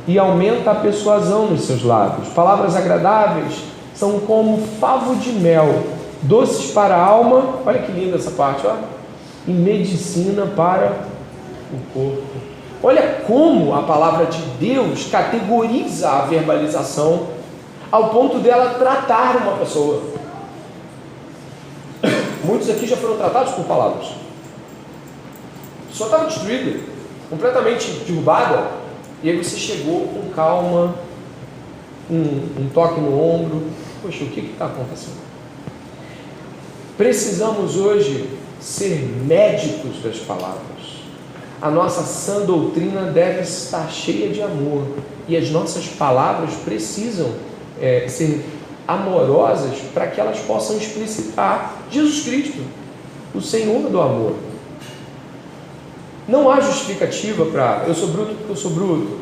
e aumenta a persuasão nos seus lábios. Palavras agradáveis são como favo de mel, doces para a alma, olha que linda essa parte, ó, e medicina para o corpo. Olha como a palavra de Deus categoriza a verbalização ao ponto dela tratar uma pessoa. Muitos aqui já foram tratados por palavras. A pessoa estava destruída, completamente derrubada, e aí você chegou com calma, um toque no ombro. Poxa, o que está acontecendo? Precisamos hoje ser médicos das palavras. A nossa sã doutrina deve estar cheia de amor, e as nossas palavras precisam ser amorosas para que elas possam explicitar Jesus Cristo, o Senhor do amor. Não há justificativa para eu sou bruto porque eu sou bruto.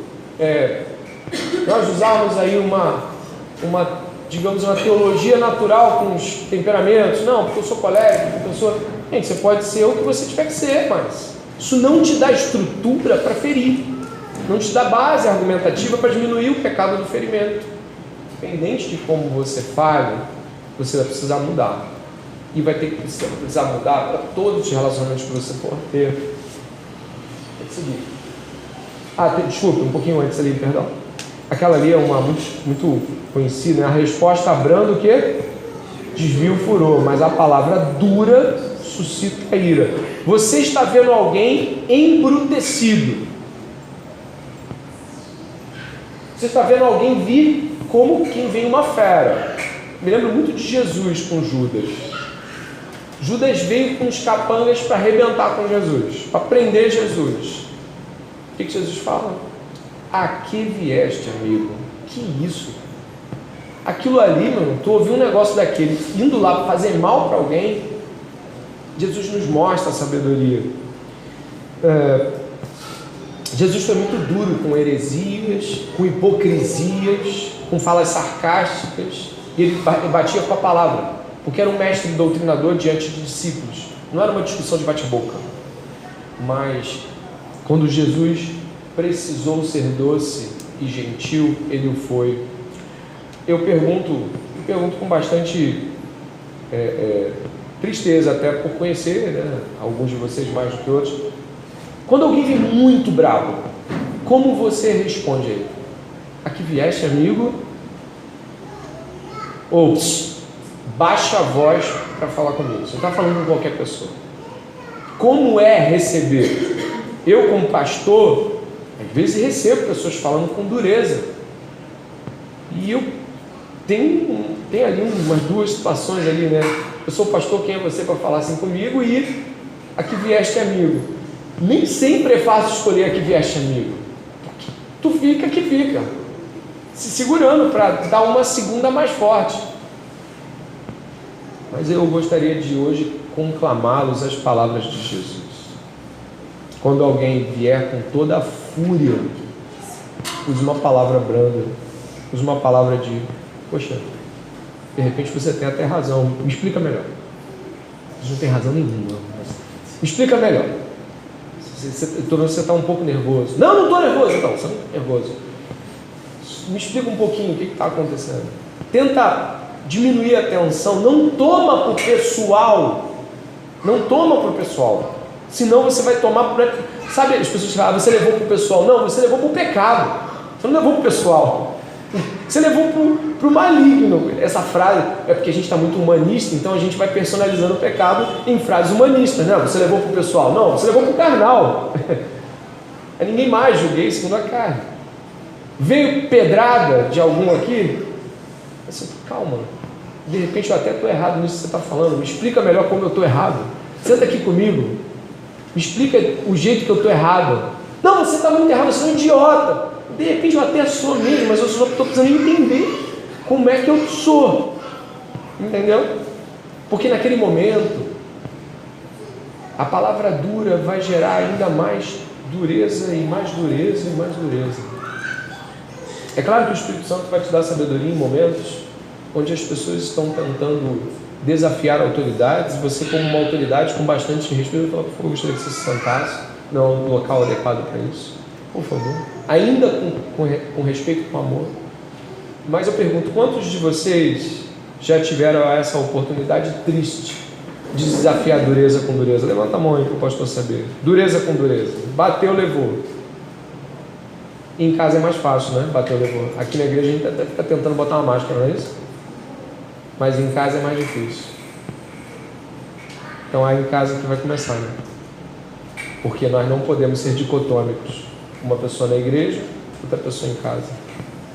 Nós usamos aí digamos, uma teologia natural com os temperamentos. Não, porque eu sou colérico, porque eu sou... Gente, você pode ser o que você tiver que ser, mas isso não te dá estrutura para ferir, não te dá base argumentativa para diminuir o pecado do ferimento. Independente de como você fale, você vai precisar mudar, e vai ter que precisar mudar para todos os relacionamentos que você for ter. Tem que seguir. Desculpa, um pouquinho antes ali, perdão. Aquela ali é uma muito conhecida, né? A resposta branda, o quê? Desvia o furor, mas a palavra dura suscita a ira. Você está vendo alguém embrutecido. Você está vendo alguém vir como quem vem uma fera. Me lembro muito de Jesus com Judas. Judas veio com os capangas para arrebentar com Jesus, para prender Jesus. O que Jesus fala? A que vieste, amigo? Que isso? Aquilo ali, mano, tu ouviu um negócio daquele, indo lá para fazer mal para alguém. Jesus nos mostra a sabedoria. Jesus foi muito duro com heresias, com hipocrisias, com falas sarcásticas, e ele batia com a palavra, porque era um mestre doutrinador diante de discípulos. Não era uma discussão de bate-boca, mas quando Jesus precisou ser doce e gentil, ele o foi. Eu pergunto com bastante tristeza, até por conhecer, né, alguns de vocês mais do que outros. Quando alguém vem muito bravo, como você responde a ele? A que vieste, amigo? Ou baixa a voz para falar comigo. Você não está falando com qualquer pessoa. Como é receber? Eu, como pastor, às vezes recebo pessoas falando com dureza. E eu tenho ali umas duas situações ali, né? Eu sou pastor, quem é você para falar assim comigo? E a que vieste, amigo? Nem sempre é fácil escolher a que vieste, amigo. Tu fica que fica. se segurando para dar uma segunda mais forte. Mas eu gostaria de hoje conclamá-los as palavras de Jesus. Quando alguém vier com toda a fúria, use uma palavra branda, use uma palavra de, poxa, de repente você tem até razão, me explica melhor. Você não tem razão nenhuma, mas me explica melhor. Você está um pouco nervoso. Não estou nervoso, então, você não está nervoso. Me explica um pouquinho o que está acontecendo. Tenta diminuir a tensão, não toma para o pessoal. Não toma para o pessoal. Senão você vai tomar para... Sabe, as pessoas falam, você levou para o pessoal. Não, você levou para o pecado. Você não levou para o pessoal. Você levou para o maligno. Essa frase é porque a gente está muito humanista, então a gente vai personalizando o pecado em frases humanistas. Não, você levou para o pessoal. Não, você levou para o carnal. É ninguém mais, julguei segundo a carne. Veio pedrada de algum aqui? Assim, calma. De repente eu até estou errado nisso que você está falando. Me explica melhor como eu estou errado. Senta aqui comigo. Me explica o jeito que eu estou errado. Não, você está muito errado, você é um idiota. De repente eu até sou mesmo, mas eu só estou precisando entender como é que eu sou. Entendeu? Porque naquele momento, a palavra dura vai gerar ainda mais dureza e mais dureza e mais dureza. É claro que o Espírito Santo vai te dar sabedoria em momentos onde as pessoas estão tentando desafiar autoridades, e você, como uma autoridade com bastante respeito, vai falar, por favor, eu gostaria que você se sentasse, não é um local adequado para isso, por favor, ainda com respeito, com amor. Mas eu pergunto, quantos de vocês já tiveram essa oportunidade triste de desafiar dureza com dureza? Levanta a mão aí para o pastor saber. Dureza com dureza. Bateu, levou. Em casa é mais fácil, né? Bateu, levou. Aqui na igreja a gente até fica tentando botar uma máscara, não é isso? Mas em casa é mais difícil. Então é em casa que vai começar, né? Porque nós não podemos ser dicotômicos. Uma pessoa na igreja, outra pessoa em casa.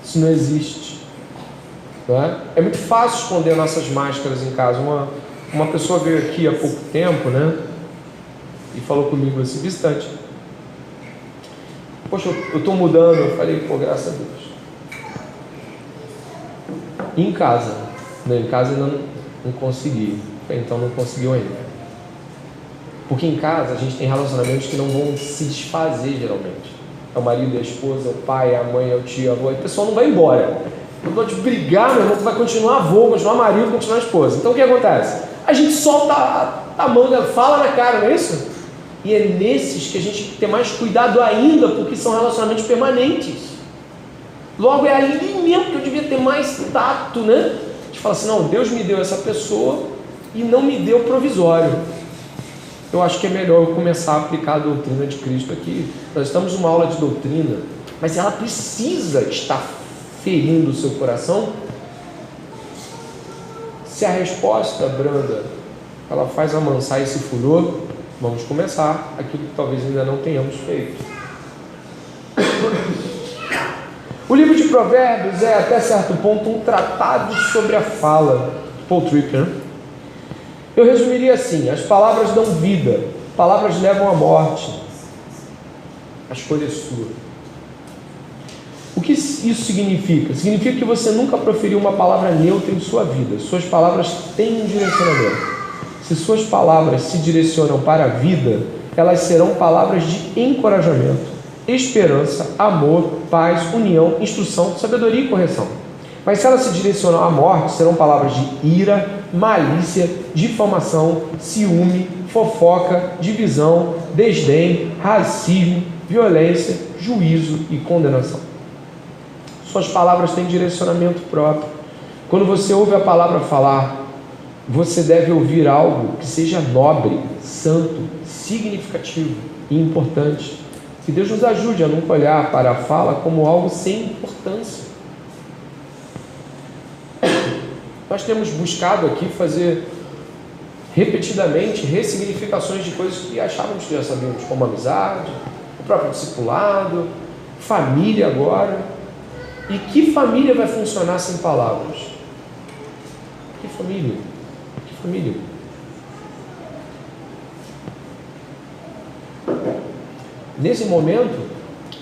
Isso não existe. Não é? É muito fácil esconder nossas máscaras em casa. Uma pessoa veio aqui há pouco tempo, né? E falou comigo assim, visitante. Poxa, eu estou mudando. Eu falei, pô, graças a Deus. E em casa? Não, em casa ainda não consegui. Então não conseguiu ainda. Porque em casa a gente tem relacionamentos que não vão se desfazer geralmente. É o marido, é a esposa, é o pai, é a mãe, é o tio, é a avó. E o pessoal não vai embora. Não pode brigar, meu irmão, que vai continuar avô, continuar marido, continuar esposa. Então o que acontece? A gente solta a manga, fala na cara, não é isso? E é nesses que a gente tem que ter mais cuidado ainda, porque são relacionamentos permanentes. Logo é ali mesmo que eu devia ter mais tato, né? De falar assim, não, Deus me deu essa pessoa e não me deu provisório. Eu acho que é melhor eu começar a aplicar a doutrina de Cristo aqui. Nós estamos numa aula de doutrina, mas ela precisa estar ferindo o seu coração. Se a resposta branda ela faz amansar esse furor, vamos começar aquilo que talvez ainda não tenhamos feito. O livro de Provérbios é até certo ponto um tratado sobre a fala. Paul Tripp, né? Eu resumiria assim: as palavras dão vida, palavras levam à morte, a escolha é sua. O que isso significa? Significa que você nunca proferiu uma palavra neutra em sua vida. Suas palavras têm um direcionamento. Se suas palavras se direcionam para a vida, elas serão palavras de encorajamento, esperança, amor, paz, união, instrução, sabedoria e correção. Mas se elas se direcionam à morte, serão palavras de ira, malícia, difamação, ciúme, fofoca, divisão, desdém, racismo, violência, juízo e condenação. Suas palavras têm direcionamento próprio. Quando você ouve a palavra falar, você deve ouvir algo que seja nobre, santo, significativo e importante. Que Deus nos ajude a nunca olhar para a fala como algo sem importância. Nós temos buscado aqui fazer repetidamente ressignificações de coisas que achávamos que já sabíamos, como amizade, o próprio discipulado, família agora. E que família vai funcionar sem palavras? Que família? Que família? Nesse momento,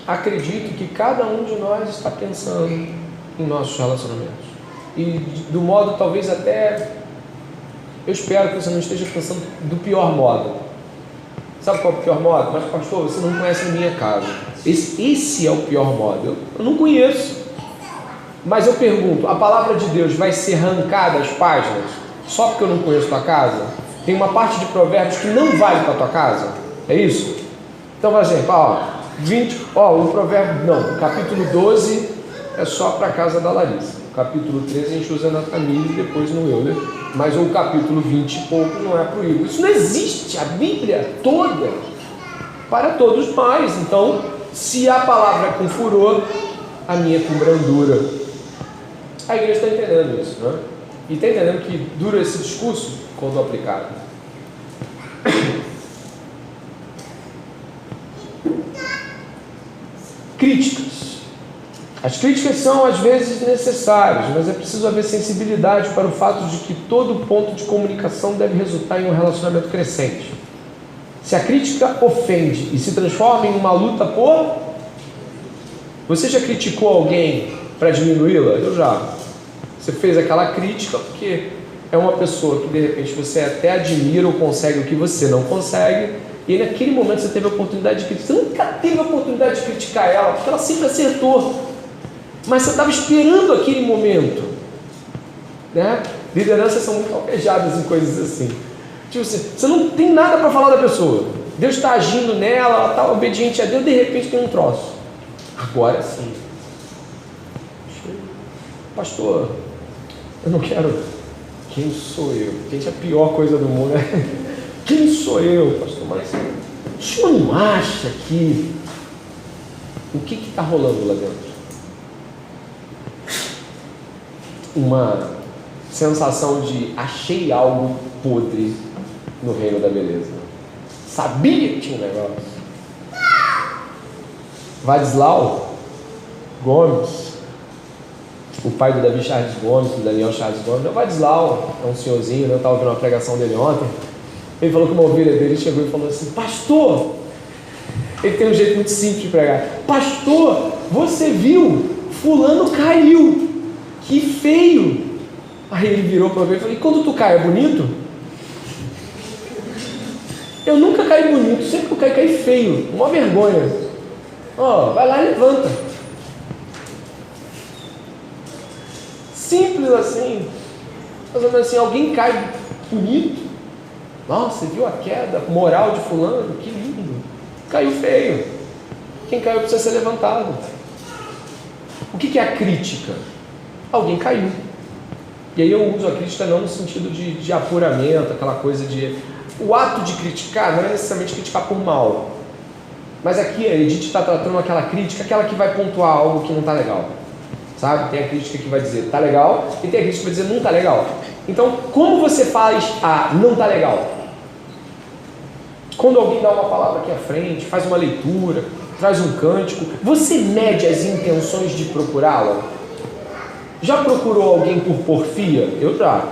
acredito que cada um de nós está pensando em nossos relacionamentos. E do modo talvez até, eu espero que você não esteja pensando do pior modo. Sabe qual é o pior modo? Mas pastor, você não conhece a minha casa. Esse é o pior modo. Eu não conheço. Mas eu pergunto, a palavra de Deus vai ser arrancada das páginas só porque eu não conheço tua casa? Tem uma parte de Provérbios que não vale para tua casa? É isso? Então, por exemplo, o provérbio, não, o capítulo 12 é só para a casa da Larissa. O capítulo 13 a gente usa na família e depois no Euler. Mas o capítulo 20 e pouco não é proibido. Isso não existe, a Bíblia toda, para todos nós. Então, se a palavra é com furor, a minha é com brandura. A igreja está entendendo isso, não é? E está entendendo que dura esse discurso quando aplicado. Críticas. As críticas são às vezes necessárias, mas é preciso haver sensibilidade para o fato de que todo ponto de comunicação deve resultar em um relacionamento crescente. Se a crítica ofende e se transforma em uma luta por... Você já criticou alguém para diminuí-la? Eu já. Você fez aquela crítica porque é uma pessoa que de repente você até admira ou consegue o que você não consegue, e naquele momento você teve a oportunidade de criticar. Você nunca teve a oportunidade de criticar ela, porque ela sempre acertou. Mas você estava esperando aquele momento, né? Lideranças são muito almejadas em coisas assim. Tipo assim, você não tem nada para falar da pessoa. Deus está agindo nela, ela está obediente a Deus, de repente tem um troço. Agora sim. Pastor, eu não quero. Quem sou eu? Gente, é a pior coisa do mundo, né? Quem sou eu, pastor? Mas o senhor não acha que... O que está rolando lá dentro? Uma sensação de achei algo podre no reino da beleza. Sabia que tinha um negócio. Vadislau Gomes, o pai do Davi Charles Gomes, do Daniel Charles Gomes, é o Vadislau, é um senhorzinho, né? Eu estava vendo uma pregação dele ontem. Ele falou que uma ovelha dele chegou e falou assim: pastor, ele tem um jeito muito simples de pregar. Pastor, você viu? Fulano caiu. Que feio! Aí ele virou para ver e falou: e quando tu cai, é bonito? Eu nunca caí bonito, sempre que eu caí feio, uma vergonha. Vai lá e levanta. Simples assim. Mais ou menos assim, alguém cai bonito. Nossa, você viu a queda moral de fulano? Que lindo. Caiu feio. Quem caiu precisa ser levantado. O que é a crítica? Alguém caiu. E aí eu uso a crítica não no sentido de apuramento, aquela coisa de... O ato de criticar não é necessariamente criticar por mal. Mas aqui a Edith está tratando aquela crítica, aquela que vai pontuar algo que não está legal. Sabe? Tem a crítica que vai dizer está legal e tem a crítica que vai dizer não está legal. Então, como você faz a não está legal? Quando alguém dá uma palavra aqui à frente, faz uma leitura, traz um cântico, você mede as intenções de procurá-la? Já procurou alguém por porfia? Eu já.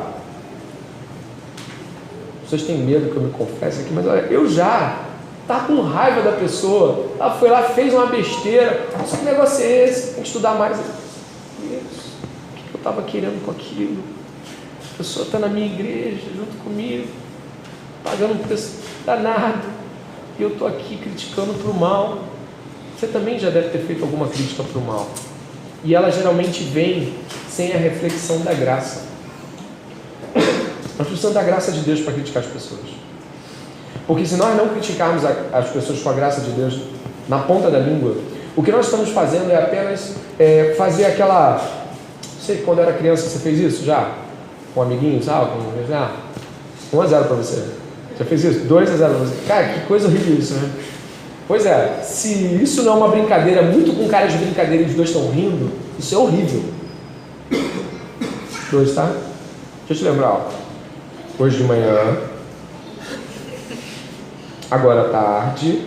Vocês têm medo que eu me confesse aqui, mas olha, eu já. Tá com raiva da pessoa. Ela foi lá, fez uma besteira. Só que negócio é esse? Tem que estudar mais. Isso. O que eu estava querendo com aquilo? A pessoa está na minha igreja, junto comigo, pagando um preço danado. E eu estou aqui criticando para o mal. Você também já deve ter feito alguma crítica para o mal. E ela geralmente vem sem a reflexão da graça. Nós precisamos da graça de Deus para criticar as pessoas. Porque se nós não criticarmos as pessoas com a graça de Deus na ponta da língua, o que nós estamos fazendo é apenas fazer aquela... Não sei, quando era criança você fez isso já? Com um amiguinho, sabe? 1-0 para você. Já fez isso? 2-0 para você. Cara, que coisa horrível isso, né? Pois é, se isso não é uma brincadeira, muito com cara de brincadeira e os dois estão rindo, isso é horrível. 2, tá? Deixa eu te lembrar, ó. Hoje de manhã, agora à tarde,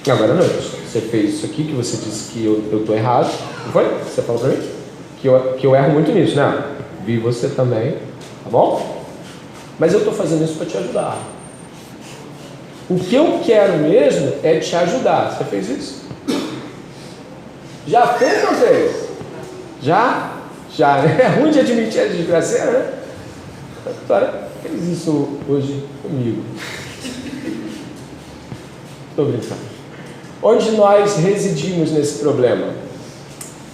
agora à noite. Você fez isso aqui, que você disse que eu estou errado, não foi? Você falou para mim? Que eu erro muito nisso, né? Vi você também, tá bom? Mas eu estou fazendo isso para te ajudar. O que eu quero mesmo é te ajudar. Você fez isso? Já fez ou não fez? Já, né? É ruim de admitir a desgraceira, né? Agora, fez isso hoje comigo. Estou brincando. Onde nós residimos nesse problema?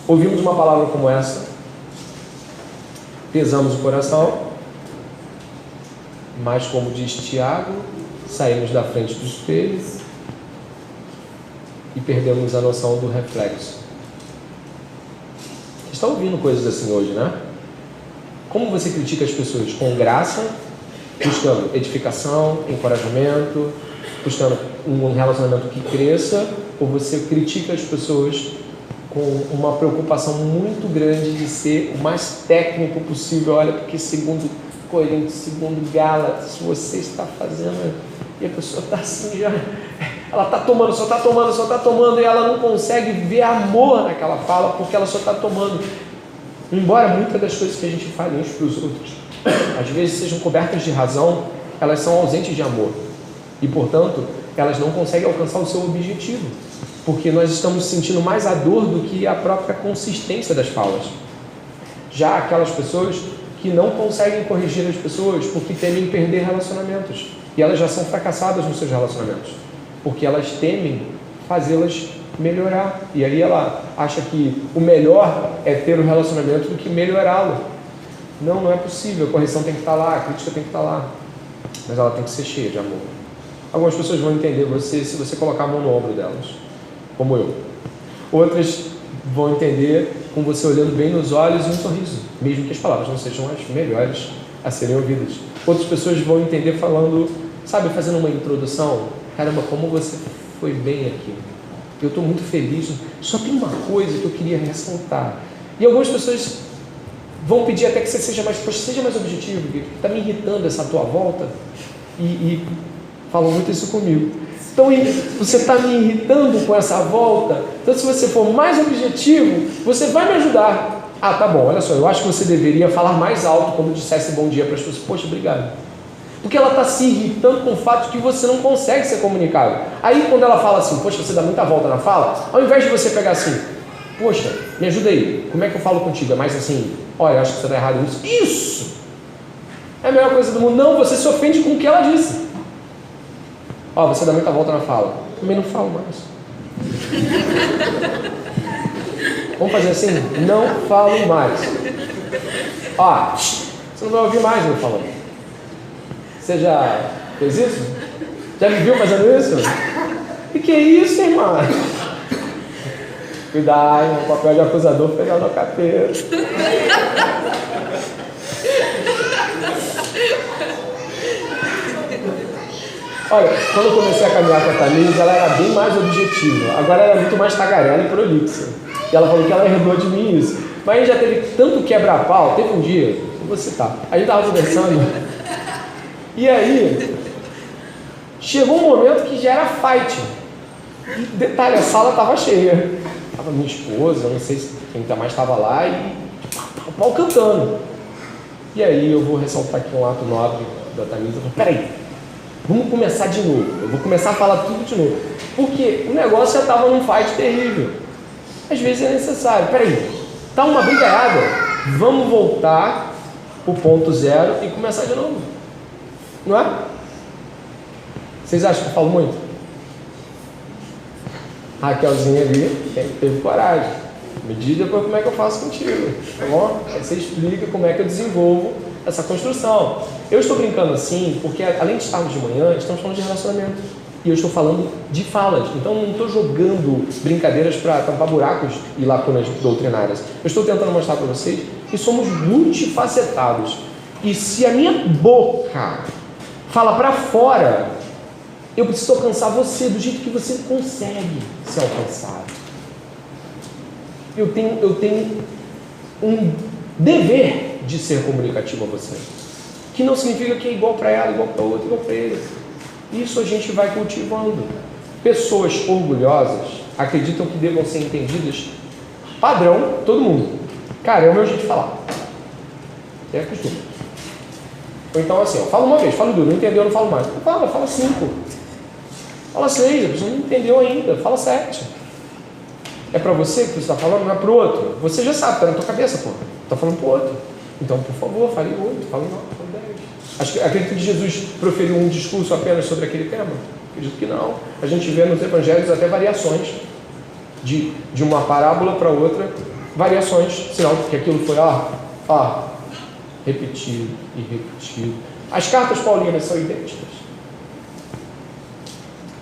Ouvimos uma palavra como essa, pesamos o coração, mas como diz Tiago, saímos da frente do espelho e perdemos a noção do reflexo. Vocês estão ouvindo coisas assim hoje, né? Como você critica as pessoas? Com graça, buscando edificação, encorajamento, buscando um relacionamento que cresça, ou você critica as pessoas com uma preocupação muito grande de ser o mais técnico possível? Olha, porque segundo Coríntios, segundo Gálatas, você está fazendo, e a pessoa está assim já, ela está tomando, só está tomando, e ela não consegue ver amor naquela fala, porque ela só está tomando. Embora muitas das coisas que a gente fale uns para os outros, às vezes sejam cobertas de razão, elas são ausentes de amor, e portanto, elas não conseguem alcançar o seu objetivo, porque nós estamos sentindo mais a dor do que a própria consistência das falas. Já aquelas pessoas que não conseguem corrigir as pessoas porque temem perder relacionamentos, e elas já são fracassadas nos seus relacionamentos, porque elas temem fazê-las melhorar, e aí ela acha que o melhor é ter um relacionamento do que melhorá-lo. Não é possível, a correção tem que estar lá, a crítica tem que estar lá, mas ela tem que ser cheia de amor. Algumas pessoas vão entender você se você colocar a mão no ombro delas, como eu. Outras vão entender com você olhando bem nos olhos e um sorriso, mesmo que as palavras não sejam as melhores a serem ouvidas. Outras pessoas vão entender falando, sabe, fazendo uma introdução. Caramba, como você foi bem aqui. Eu estou muito feliz. Só tem uma coisa que eu queria ressaltar. E algumas pessoas vão pedir até que você seja mais objetivo, porque está me irritando essa tua volta. E falam muito isso comigo. Então você está me irritando com essa volta. Então se você for mais objetivo, você vai me ajudar. Ah, tá bom, olha só, eu acho que você deveria falar mais alto quando dissesse bom dia para as pessoas. Poxa, obrigado. Porque ela está se irritando com o fato de que você não consegue ser comunicável. Aí quando ela fala assim, poxa, você dá muita volta na fala, ao invés de você pegar assim, poxa, me ajuda aí, como é que eu falo contigo? É mais assim, olha, eu acho que você está errado nisso. Isso! É a melhor coisa do mundo. Não, você se ofende com o que ela disse. Ó, você dá muita volta na fala. Também não falo mais. Vamos fazer assim? Não falo mais. Ó, você não vai ouvir mais eu falando. Você já fez isso? Já me viu fazendo isso? E que é isso, irmão? Cuidado, o papel de acusador pegar no capeta. Olha, quando eu comecei a caminhar com a Thaís, ela era bem mais objetiva. Agora ela é muito mais tagarela e prolixa. E ela falou que ela herdou de mim isso. Mas já teve tanto quebra-pau. Teve um dia, eu vou citar, a gente estava conversando. E aí, chegou um momento que já era fight. E detalhe, a sala estava cheia. Estava minha esposa, não sei se quem mais estava lá, e o pau cantando. E aí eu vou ressaltar aqui um ato nobre da Thaís. Eu falei, peraí, vamos começar de novo. Eu vou começar a falar tudo de novo. Porque o negócio já estava num fight terrível. Às vezes é necessário. Peraí, tá uma brigaiada. Vamos voltar pro ponto zero e começar de novo. Não é? Vocês acham que eu falo muito? A Raquelzinha ali teve coragem. Me diz depois como é que eu faço contigo, tá bom? Aí você explica como é que eu desenvolvo essa construção. Eu estou brincando assim porque, além de estarmos de manhã, estamos falando de relacionamento. E eu estou falando de falas. Então, não estou jogando brincadeiras para tampar buracos e lacunas doutrinárias. Eu estou tentando mostrar para vocês que somos multifacetados. E se a minha boca fala para fora, eu preciso alcançar você do jeito que você consegue ser alcançado. Eu tenho um dever de ser comunicativo a você, que não significa que é igual para ela, igual para outro, igual para ele. Isso a gente vai cultivando. Pessoas orgulhosas acreditam que devam ser entendidas padrão, todo mundo. Cara, é o meu jeito de falar. É costume. Ou então assim, eu falo uma vez, falo duas, não entendeu, eu não falo mais. Fala 5. Fala 6, a pessoa não entendeu ainda, fala 7. É para você que você está falando, não é para o outro. Você já sabe, está na tua cabeça, pô. Está falando para o outro. Então, por favor, fale 8, fale 9, fale 10. Acredito que Jesus proferiu um discurso apenas sobre aquele tema? Acredito que não. A gente vê nos evangelhos até variações de uma parábola para outra, variações, sinal que aquilo foi repetido e repetido. As cartas paulinas são idênticas.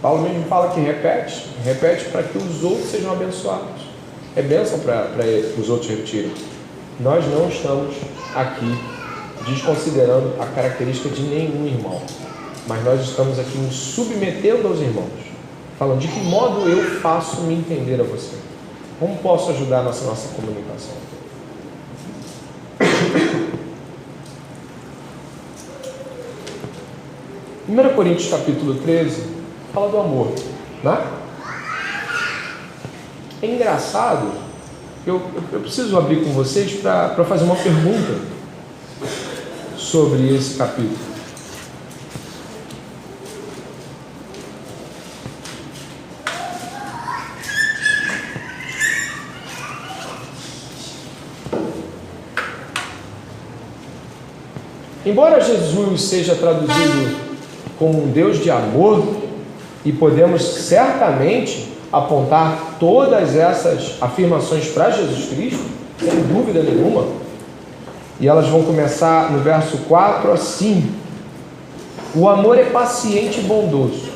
Paulo mesmo fala que repete para que os outros sejam abençoados. É bênção para os outros repetirem. Nós não estamos aqui desconsiderando a característica de nenhum irmão, mas nós estamos aqui nos submetendo aos irmãos, falando de que modo eu faço me entender a você, como posso ajudar na nossa comunicação. 1 Coríntios capítulo 13 fala do amor, né? É engraçado, eu preciso abrir com vocês para fazer uma pergunta sobre esse capítulo. Embora Jesus seja traduzido como um Deus de amor, e podemos certamente apontar todas essas afirmações para Jesus Cristo, sem dúvida nenhuma, e elas vão começar no verso 4 assim: o amor é paciente e bondoso,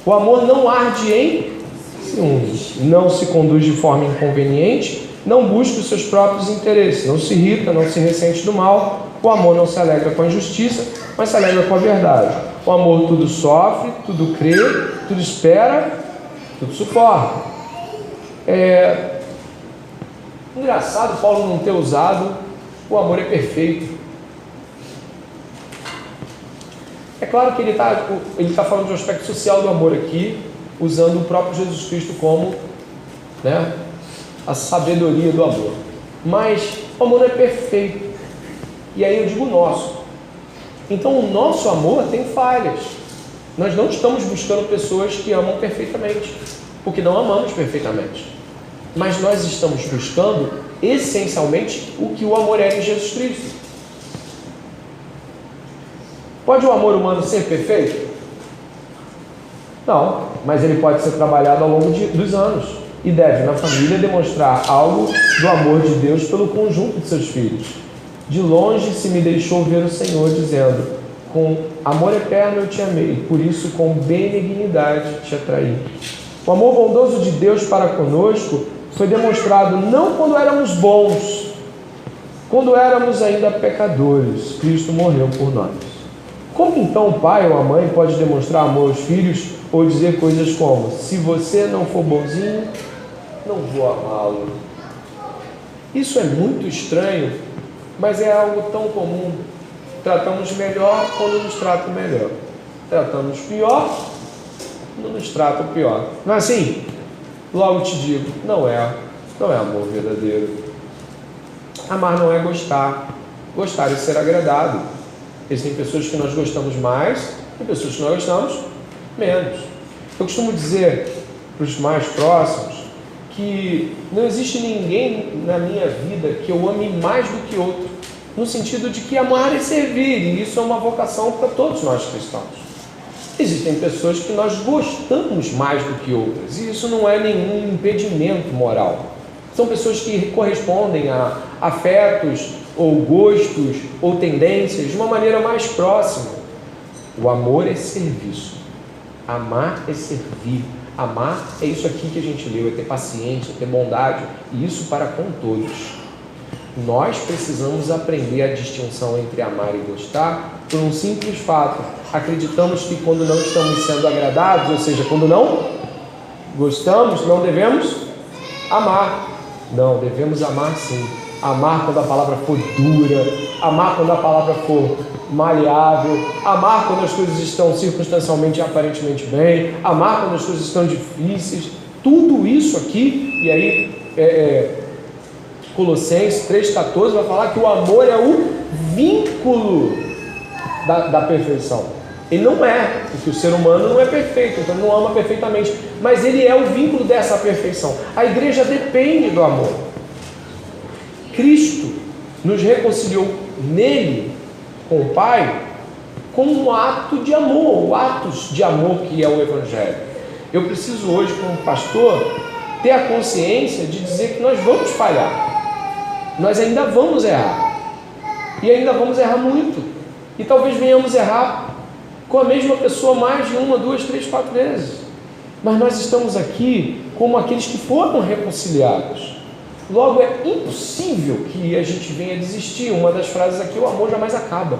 o amor não arde em ciúmes, não se conduz de forma inconveniente, não busca os seus próprios interesses, não se irrita, não se ressente do mal. O amor não se alegra com a injustiça, mas se alegra com a verdade. O amor tudo sofre, tudo crê, tudo espera, tudo suporta. Engraçado Paulo não ter usado o amor é perfeito. É claro que ele está falando de um aspecto social do amor aqui, usando o próprio Jesus Cristo como, né, a sabedoria do amor. Mas o amor não é perfeito. E aí eu digo nosso. Então o nosso amor tem falhas. Nós não estamos buscando pessoas que amam perfeitamente, porque não amamos perfeitamente. Mas nós estamos buscando essencialmente o que o amor é em Jesus Cristo. Pode o amor humano ser perfeito? Não, mas ele pode ser trabalhado ao longo dos anos e deve, na família, demonstrar algo do amor de Deus pelo conjunto de seus filhos. De longe se me deixou ver o Senhor, dizendo: com amor eterno eu te amei, por isso com benignidade te atraí. O amor bondoso de Deus para conosco foi demonstrado não quando éramos bons, quando éramos ainda pecadores. Cristo morreu por nós. Como então o pai ou a mãe pode demonstrar amor aos filhos ou dizer coisas como: se você não for bonzinho, não vou amá-lo? Isso é muito estranho, mas é algo tão comum. Tratamos melhor quando nos tratam melhor. Tratamos pior quando nos tratam pior. Não é assim? Logo te digo, não é amor verdadeiro. Amar não é gostar. Gostar é ser agradado. Existem pessoas que nós gostamos mais e pessoas que nós gostamos menos. Eu costumo dizer para os mais próximos que não existe ninguém na minha vida que eu ame mais do que outro, no sentido de que amar é servir, e isso é uma vocação para todos nós cristãos. Existem pessoas que nós gostamos mais do que outras, e isso não é nenhum impedimento moral. São pessoas que correspondem a afetos, ou gostos, ou tendências de uma maneira mais próxima. O amor é serviço. Amar é servir. Amar é isso aqui que a gente leu, é ter paciência, é ter bondade, e isso para com todos. Nós precisamos aprender a distinção entre amar e gostar por um simples fato. Acreditamos que quando não estamos sendo agradados, ou seja, quando não gostamos, não devemos amar. Não, devemos amar sim. Amar quando a palavra for dura, amar quando a palavra for maleável, amar quando as coisas estão circunstancialmente e aparentemente bem, amar quando as coisas estão difíceis. Tudo isso aqui, e aí Colossenses 3,14 vai falar que o amor é o vínculo da perfeição. Ele não é, porque o ser humano não é perfeito, então ele não ama perfeitamente, mas ele é o vínculo dessa perfeição. A igreja depende do amor. Cristo nos reconciliou nele com o Pai como um ato de amor, o atos de amor que é o Evangelho. Eu preciso hoje, como pastor, ter a consciência de dizer que nós vamos falhar, nós ainda vamos errar, e ainda vamos errar muito, e talvez venhamos errar com a mesma pessoa mais de 1, 2, 3, 4 vezes, mas nós estamos aqui como aqueles que foram reconciliados. Logo, é impossível que a gente venha desistir. Uma das frases aqui: o amor jamais acaba.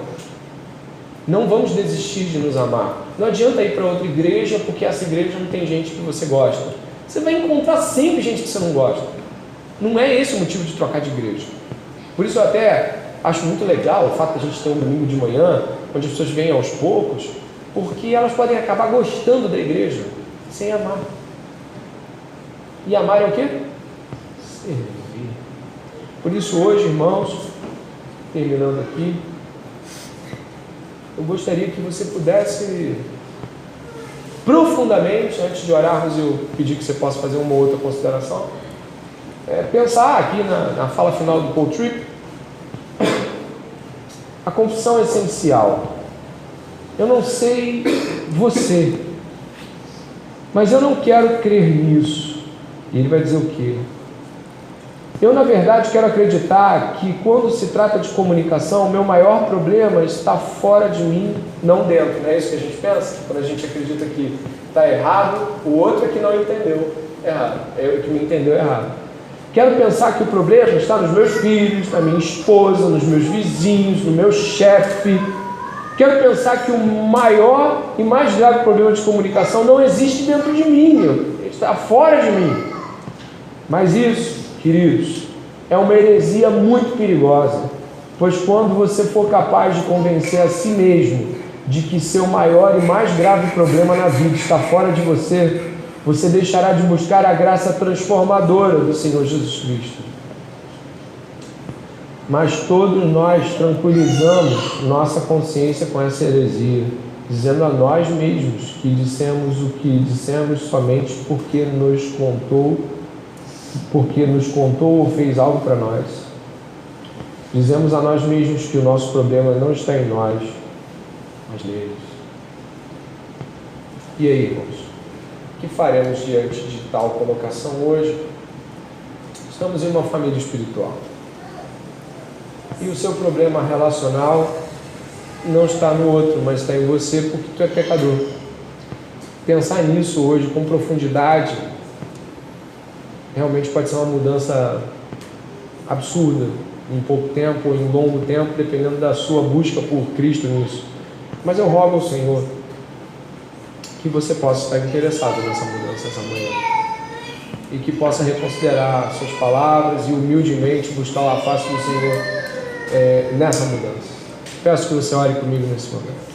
Não vamos desistir de nos amar. Não adianta ir para outra igreja porque essa igreja não tem gente que você gosta. Você vai encontrar sempre gente que você não gosta. Não é esse o motivo de trocar de igreja. Por isso eu até acho muito legal o fato de a gente ter um domingo de manhã, onde as pessoas vêm aos poucos, porque elas podem acabar gostando da igreja sem amar. E amar é o quê? Servir. Por isso hoje, irmãos, terminando aqui, eu gostaria que você pudesse profundamente, antes de orarmos, eu pedir que você possa fazer uma outra consideração, pensar aqui na fala final do Paul Tripp. A confissão é essencial. Eu não sei você, mas eu não quero crer nisso. E ele vai dizer o quê? Eu, na verdade, quero acreditar que quando se trata de comunicação, o meu maior problema está fora de mim, não dentro. Não é isso que a gente pensa? Quando a gente acredita que está errado, o outro é que não entendeu errado. É o que me entendeu errado. Quero pensar que o problema está nos meus filhos, na minha esposa, nos meus vizinhos, no meu chefe. Quero pensar que o maior e mais grave problema de comunicação não existe dentro de mim, ele está fora de mim. Mas isso, queridos, é uma heresia muito perigosa, pois quando você for capaz de convencer a si mesmo de que seu maior e mais grave problema na vida está fora de você, você deixará de buscar a graça transformadora do Senhor Jesus Cristo. Mas todos nós tranquilizamos nossa consciência com essa heresia, dizendo a nós mesmos que dissemos o que dissemos somente porque nos contou ou fez algo para nós. Dizemos a nós mesmos que o nosso problema não está em nós, mas neles. E aí, irmãos? O que faremos diante de tal colocação hoje? Estamos em uma família espiritual. E o seu problema relacional não está no outro, mas está em você, porque tu é pecador. Pensar nisso hoje com profundidade realmente pode ser uma mudança absurda, em pouco tempo ou em longo tempo, dependendo da sua busca por Cristo nisso. Mas eu rogo ao Senhor que você possa estar interessado nessa mudança essa manhã, e que possa reconsiderar suas palavras e humildemente buscar a face do Senhor nessa mudança. Peço que você ore comigo nesse momento.